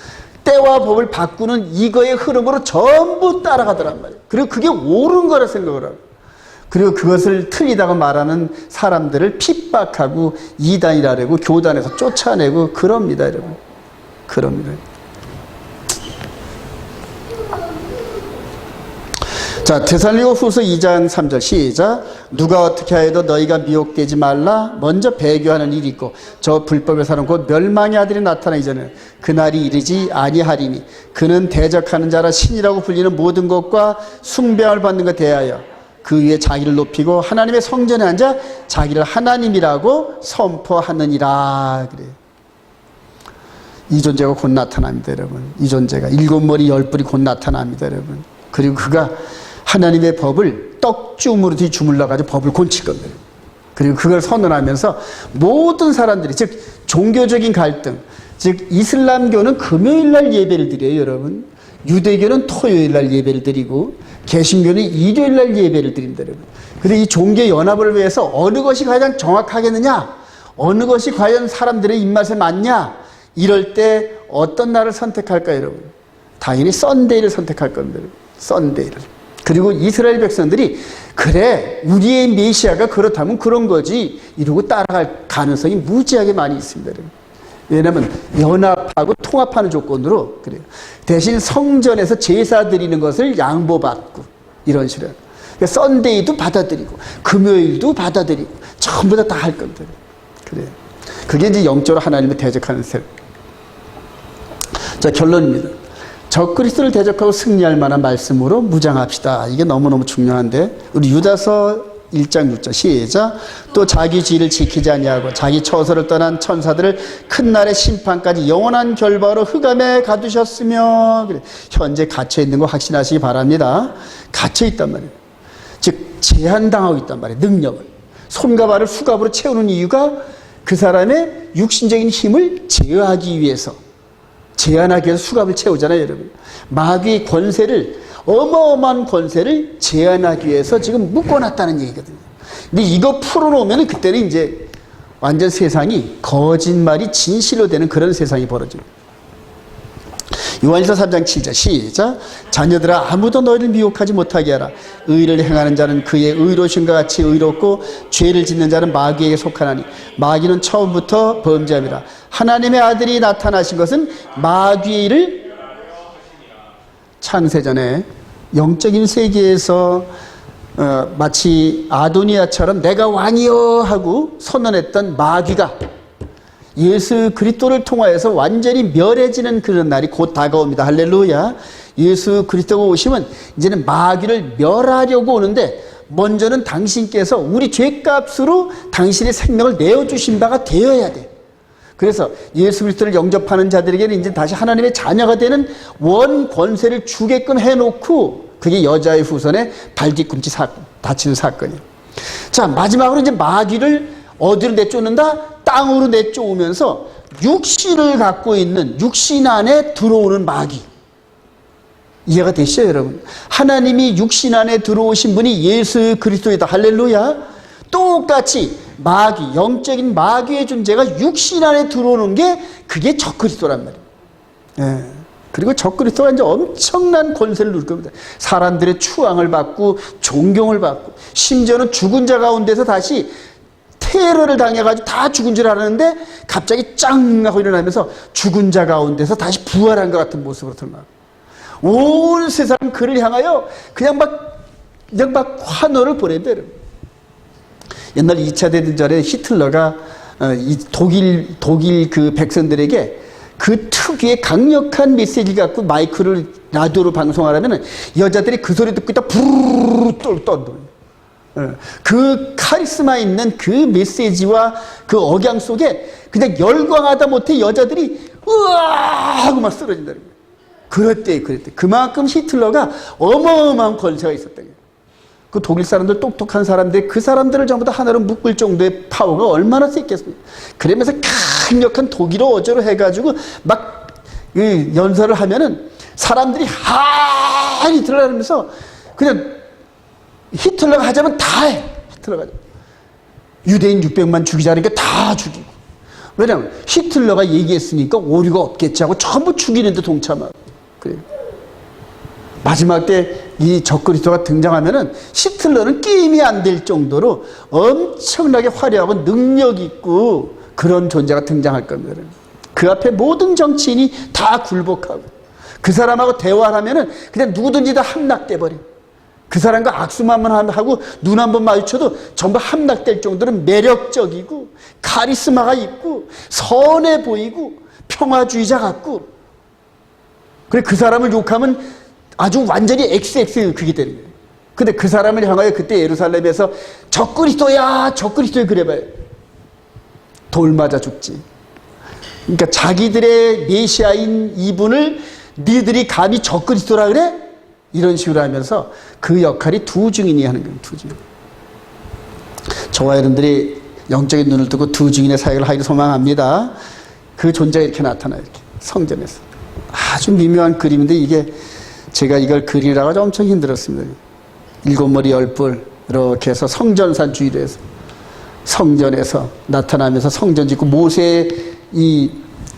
때와 법을 바꾸는 이거의 흐름으로 전부 따라가더란 말이에요. 그리고 그게 옳은 거라 생각을 하고. 그리고 그것을 틀리다고 말하는 사람들을 핍박하고 이단이라고 교단에서 쫓아내고 그럽니다, 여러분. 그럽니다. 자, 데살로니가후서 2장 3절 시작. 누가 어떻게 하여도 너희가 미혹되지 말라. 먼저 배교하는 일이 있고 저 불법의 사람 곧 멸망의 아들이 나타나기 전에 그날이 이르지 아니하리니 그는 대적하는 자라 신이라고 불리는 모든 것과 숭배함을 받는 것 대하여 그 위에 자기를 높이고 하나님의 성전에 앉아 자기를 하나님이라고 선포하느니라. 그래요. 이 존재가 곧 나타납니다, 여러분. 이 존재가 일곱 머리 열 뿔이 곧 나타납니다, 여러분. 그리고 그가 하나님의 법을 떡주무르듯이 주물러가지고 법을 곤칠 겁니다. 그리고 그걸 선언하면서 모든 사람들이, 즉 종교적인 갈등, 즉 이슬람교는 금요일날 예배를 드려요, 여러분. 유대교는 토요일날 예배를 드리고 개신교는 일요일날 예배를 드립니다, 여러분. 그런데 이 종교 연합을 위해서 어느 것이 가장 정확하겠느냐, 어느 것이 과연 사람들의 입맛에 맞냐, 이럴 때 어떤 날을 선택할까요, 여러분? 당연히 썬데이를 선택할 겁니다, 여러분. 썬데이를. 그리고 이스라엘 백성들이 그래 우리의 메시아가 그렇다면 그런 거지 이러고 따라갈 가능성이 무지하게 많이 있습니다. 왜냐하면 연합하고 통합하는 조건으로 그래요. 대신 성전에서 제사 드리는 것을 양보받고 이런 식으로. 그러니까 썬데이도 받아들이고 금요일도 받아들이고 전부 다 할 겁니다. 그래요. 그게 이제 영적으로 하나님을 대적하는 셈. 자, 결론입니다. 적그리스도를 대적하고 승리할 만한 말씀으로 무장합시다. 이게 너무너무 중요한데 우리 유다서 1장 6절 시작. 또 자기 지위를 지키지 아니하고 자기 처소를 떠난 천사들을 큰 날의 심판까지 영원한 결박으로 흑암에 가두셨으며. 그래. 현재 갇혀있는 거 확신하시기 바랍니다. 갇혀있단 말이에요. 즉 제한당하고 있단 말이에요. 능력을. 손과 발을 수갑으로 채우는 이유가 그 사람의 육신적인 힘을 제어하기 위해서, 제한하기 위해서 수갑을 채우잖아요, 여러분. 마귀의 권세를, 어마어마한 권세를 제한하기 위해서 지금 묶어놨다는 얘기거든요. 근데 이거 풀어놓으면 그때는 이제 완전 세상이 거짓말이 진실로 되는 그런 세상이 벌어집니다. 요한일서 3장 7절 시작. 자녀들아 아무도 너희를 미혹하지 못하게 하라. 의를 행하는 자는 그의 의로우심과 같이 의롭고 죄를 짓는 자는 마귀에게 속하나니 마귀는 처음부터 범죄함이라. 하나님의 아들이 나타나신 것은 마귀의 일을 창세전에 영적인 세계에서 마치 아도니아처럼 내가 왕이여 하고 선언했던 마귀가 예수 그리스도를 통하여서 완전히 멸해지는 그런 날이 곧 다가옵니다. 할렐루야. 예수 그리스도가 오시면 이제는 마귀를 멸하려고 오는데 먼저는 당신께서 우리 죄값으로 당신의 생명을 내어주신 바가 되어야 돼. 그래서 예수 그리스도를 영접하는 자들에게는 이제 다시 하나님의 자녀가 되는 원 권세를 주게끔 해놓고 그게 여자의 후손의 발뒤꿈치 다치는 사건이에요. 자, 마지막으로 이제 마귀를 어디로 내쫓는다? 땅으로 내쫓으면서 육신을 갖고 있는 육신 안에 들어오는 마귀. 이해가 되시죠, 여러분? 하나님이 육신 안에 들어오신 분이 예수 그리스도이다. 할렐루야. 똑같이 마귀, 영적인 마귀의 존재가 육신 안에 들어오는 게 그게 적그리스도란 말이에요. 예. 그리고 적그리스도가 이제 엄청난 권세를 누릴 겁니다. 사람들의 추앙을 받고 존경을 받고 심지어는 죽은 자 가운데서 다시 테러를 당해가지고 다 죽은 줄 알았는데 갑자기 짱 하고 일어나면서 죽은 자 가운데서 다시 부활한 것 같은 모습으로 드러나고 온 세상 그를 향하여 그냥 막 환호를 보낸다. 옛날 2차 대전에 히틀러가 이 독일 그 백성들에게 그 특유의 강력한 메시지를 갖고 마이크를 라디오로 방송하려면 여자들이 그 소리 듣고 있다 부르르 떠들어요. 그 카리스마 있는 그 메시지와 그 억양 속에 그냥 열광하다 못해 여자들이 으아 하고 막 쓰러진다는 거예요. 그랬대. 그만큼 히틀러가 어마어마한 권세가 있었던 거예요. 그 독일 사람들 똑똑한 사람들 그 사람들을 전부 다 하나로 묶을 정도의 파워가 얼마나 셌겠습니까? 그러면서 강력한 독일어 어조로 해가지고 막 연설을 하면은 사람들이 하이 들어가면서 그냥 히틀러가 하자면 다 해. 히틀러가 유대인 600만 죽이자 그러니까 다 죽이고. 왜냐하면 히틀러가 얘기했으니까 오류가 없겠지 하고 전부 죽이는데 동참하고. 그래요. 마지막 때 이 적그리스도가 등장하면은 히틀러는 게임이 안 될 정도로 엄청나게 화려하고 능력 있고 그런 존재가 등장할 겁니다. 그 앞에 모든 정치인이 다 굴복하고 그 사람하고 대화를 하면은 그냥 누구든지 다 함락돼 버려. 그 사람과 악수만 하고 눈 한 번 마주쳐도 전부 함락될 정도로 매력적이고 카리스마가 있고 선해 보이고 평화주의자 같고 그래 그 사람을 욕하면 아주 완전히 XX 그게 되는 거예요. 근데 그 사람을 향하여 그때 예루살렘에서 적그리스도야 그래봐요. 돌 맞아 죽지. 그러니까 자기들의 메시아인 이분을 니들이 감히 적그리스도라 그래? 이런 식으로 하면서 그 역할이 두 증인이 하는 거예요. 두 증인. 저와 여러분들이 영적인 눈을 뜨고 두 증인의 사역을 하기를 소망합니다. 그 존재가 이렇게 나타나요. 이렇게 성전에서. 아주 미묘한 그림인데 이게 제가 이걸 그리라고 아주 엄청 힘들었습니다. 7머리 10뿔 이렇게 해서 성전산 주의로 해서 성전에서 나타나면서 성전 짓고 모세의 이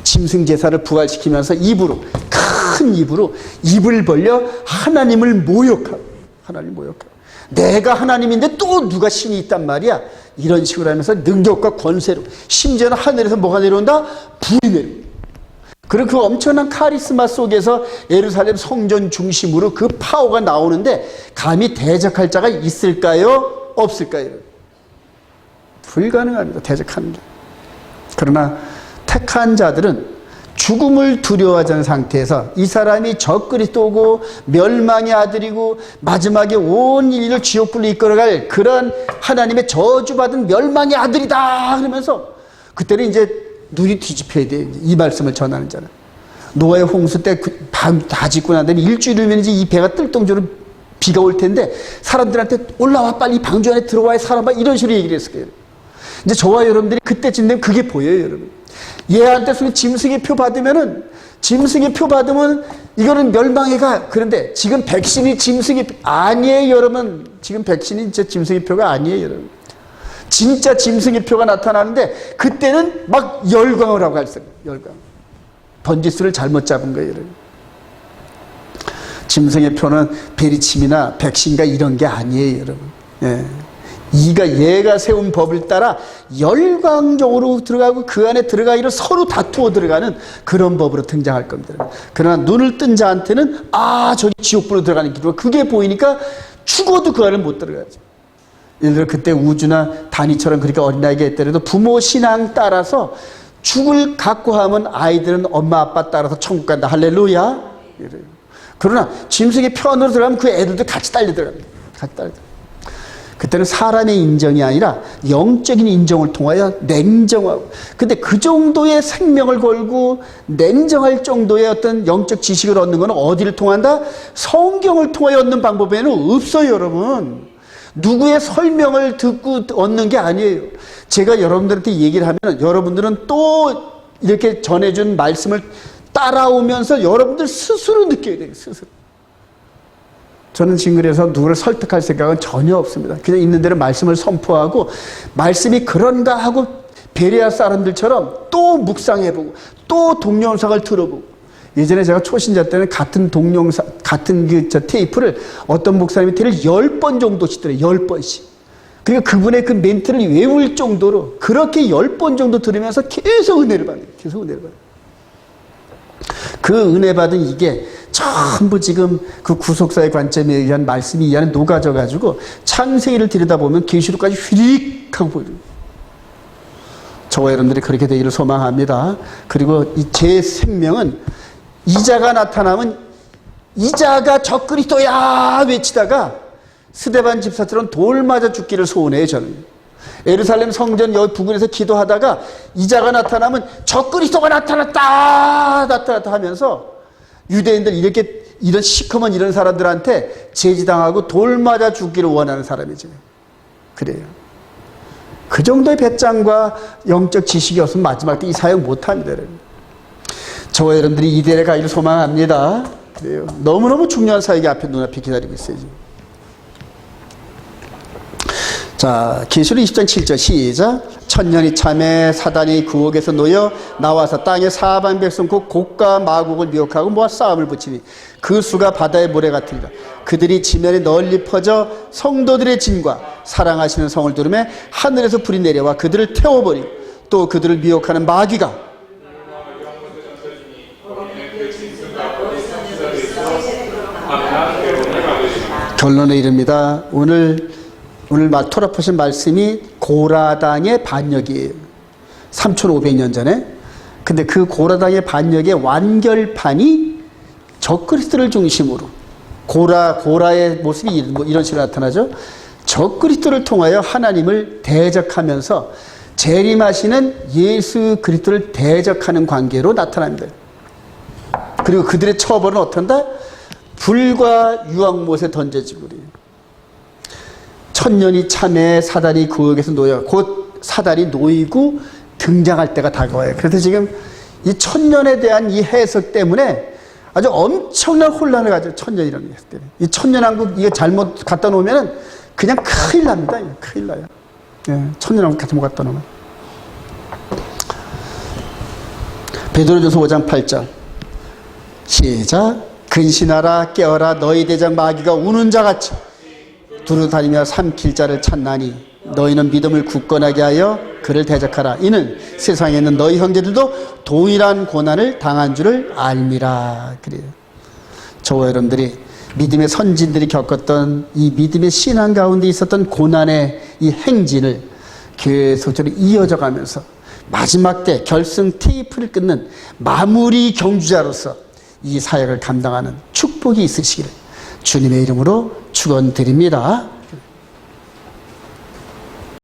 짐승 제사를 부활시키면서 큰 입으로 입을 벌려 하나님을 모욕하고 내가 하나님인데 또 누가 신이 있단 말이야. 이런 식으로 하면서 능력과 권세로 심지어는 하늘에서 뭐가 내려온다? 불이 내려온다. 그리고 그 엄청난 카리스마 속에서 예루살렘 성전 중심으로 그 파워가 나오는데 감히 대적할 자가 있을까요? 없을까요? 불가능합니다. 대적하는 게. 그러나 택한 자들은 죽음을 두려워하지 않은 상태에서 이 사람이 적그리스도고 멸망의 아들이고 마지막에 온 인류를 지옥불로 이끌어갈 그런 하나님의 저주받은 멸망의 아들이다 그러면서 그때는 이제 눈이 뒤집혀야 돼. 이 말씀을 전하는 자는. 노아의 홍수 때 밤 다 짓고 난 다음에 일주일이면 이제 이 배가 뜰 정도로 비가 올 텐데 사람들한테 올라와 빨리 방주 안에 들어와야 살아봐 이런 식으로 얘기를 했을 거예요. 이제 저와 여러분들이 그때쯤 되면 그게 보여요, 여러분. 얘한테 짐승의 표 받으면은 짐승의 표 받으면 이거는 멸망에 가. 그런데 지금 백신이 짐승의 표 아니에요, 여러분. 지금 백신이 진짜 짐승의 표가 아니에요, 여러분. 진짜 짐승의 표가 나타나는데 그때는 막 열광을 하고 할 수 있어요. 열광. 번지수를 잘못 잡은 거예요, 여러분. 짐승의 표는 베리침이나 백신과 이런 게 아니에요, 여러분. 예. 얘가 세운 법을 따라 열광적으로 들어가고 그 안에 들어가기로 서로 다투어 들어가는 그런 법으로 등장할 겁니다. 그러나 눈을 뜬 자한테는 저기 지옥불로 들어가는 길로 그게 보이니까 죽어도 그 안을 못 들어가죠. 예를 들어 그때 우주나 다니처럼 그렇게 어린아이가 있더라도 부모 신앙 따라서 죽을 각고 하면 아이들은 엄마 아빠 따라서 천국 간다. 할렐루야. 이래요. 그러나 짐승의 편으로 들어가면 그 애들도 같이 딸려 들어갑니다. 같이 딸려. 그때는 사람의 인정이 아니라 영적인 인정을 통하여 냉정하고, 근데 그 정도의 생명을 걸고 냉정할 정도의 어떤 영적 지식을 얻는 것은 어디를 통한다? 성경을 통하여 얻는 방법에는 없어요, 여러분. 누구의 설명을 듣고 얻는 게 아니에요. 제가 여러분들한테 얘기를 하면 여러분들은 또 이렇게 전해준 말씀을 따라오면서 여러분들 스스로 느껴야 돼요, 스스로. 저는 지금 그래서 누구를 설득할 생각은 전혀 없습니다. 그냥 있는 대로 말씀을 선포하고, 말씀이 그런가 하고 베레아 사람들처럼 또 묵상해보고 또 동영상을 들어보고. 예전에 제가 초신자 때는 같은 동영상, 같은 테이프를 어떤 목사님이 테를 10번 정도 치더래요. 10번씩. 그러니까 그분의 그 멘트를 외울 정도로 그렇게 10번 정도 들으면서 계속 은혜를 받아요. 계속 은혜를 받아요. 그 은혜 받은 이게 전부 지금 그 구속사의 관점에 의한 말씀이 이 안에 녹아져가지고 창세기를 들여다보면 계시록까지 휘릭 하고 보여요. 저와 여러분들이 그렇게 되기를 소망합니다. 그리고 이 제 생명은 이자가 나타나면 이자가 적그리스도야 외치다가 스데반 집사처럼 돌 맞아 죽기를 소원해요. 저는 예루살렘 성전 여기 부근에서 기도하다가 이자가 나타나면 적그리스도가 나타났다 하면서 유대인들 이렇게 이런 시커먼 이런 사람들한테 제지당하고 돌 맞아 죽기를 원하는 사람이지. 그래요. 그 정도의 배짱과 영적 지식이 없으면 마지막 때 이 사역 못합니다. 저와 여러분들이 이대에 가기를 소망합니다. 그래요. 너무너무 중요한 사역이 앞에 눈앞에 기다리고 있어요. 지금. 자, 계시록 20장 7절 시작. 천년이 참에 사단이 구옥에서 놓여 나와서 땅의 사방 백성 곧 곡과 마곡을 미혹하고 모아 싸움을 붙이니 그 수가 바다의 모래 같으리라. 그들이 지면에 널리 퍼져 성도들의 진과 사랑하시는 성을 두르매 하늘에서 불이 내려와 그들을 태워버리고 또 그들을 미혹하는 마귀가 결론에 이릅니다. 오늘 토라포신 말씀이 고라당의 반역이에요. 3500년 전에. 근데 그 고라당의 반역의 완결판이 적그리스도를 중심으로, 고라의 모습이 이런 식으로 나타나죠. 적그리스도를 통하여 하나님을 대적하면서 재림하시는 예수 그리스도를 대적하는 관계로 나타납니다. 그리고 그들의 처벌은 어떤다? 불과 유황못에 던져지고 그래요. 천년이 참에 사단이 구역에서 놓여 곧 사단이 놓이고 등장할 때가 다가와요. 그래서 지금 이 천년에 대한 이 해석 때문에 아주 엄청난 혼란을 가져요. 천년이라는 해석 때문에. 이 천년왕국 이거 잘못 갖다 놓으면 그냥 큰일 납니다. 큰일 나요. 예, 천년왕국 잘못 갖다 놓으면. 베드로전서 5장 8절 시작. 근신하라 깨어라 너희 대장 마귀가 우는 자같이 두루다니며 삼킬 자를 찾나니 너희는 믿음을 굳건하게 하여 그를 대적하라. 이는 세상에 있는 너희 형제들도 동일한 고난을 당한 줄을 알미라. 그래요. 저와 여러분들이 믿음의 선진들이 겪었던 이 믿음의 신앙 가운데 있었던 고난의 이 행진을 계속적으로 이어져 가면서 마지막 때 결승 테이프를 끊는 마무리 경주자로서 이 사역을 감당하는 축복이 있으시기를 주님의 이름으로 축원드립니다.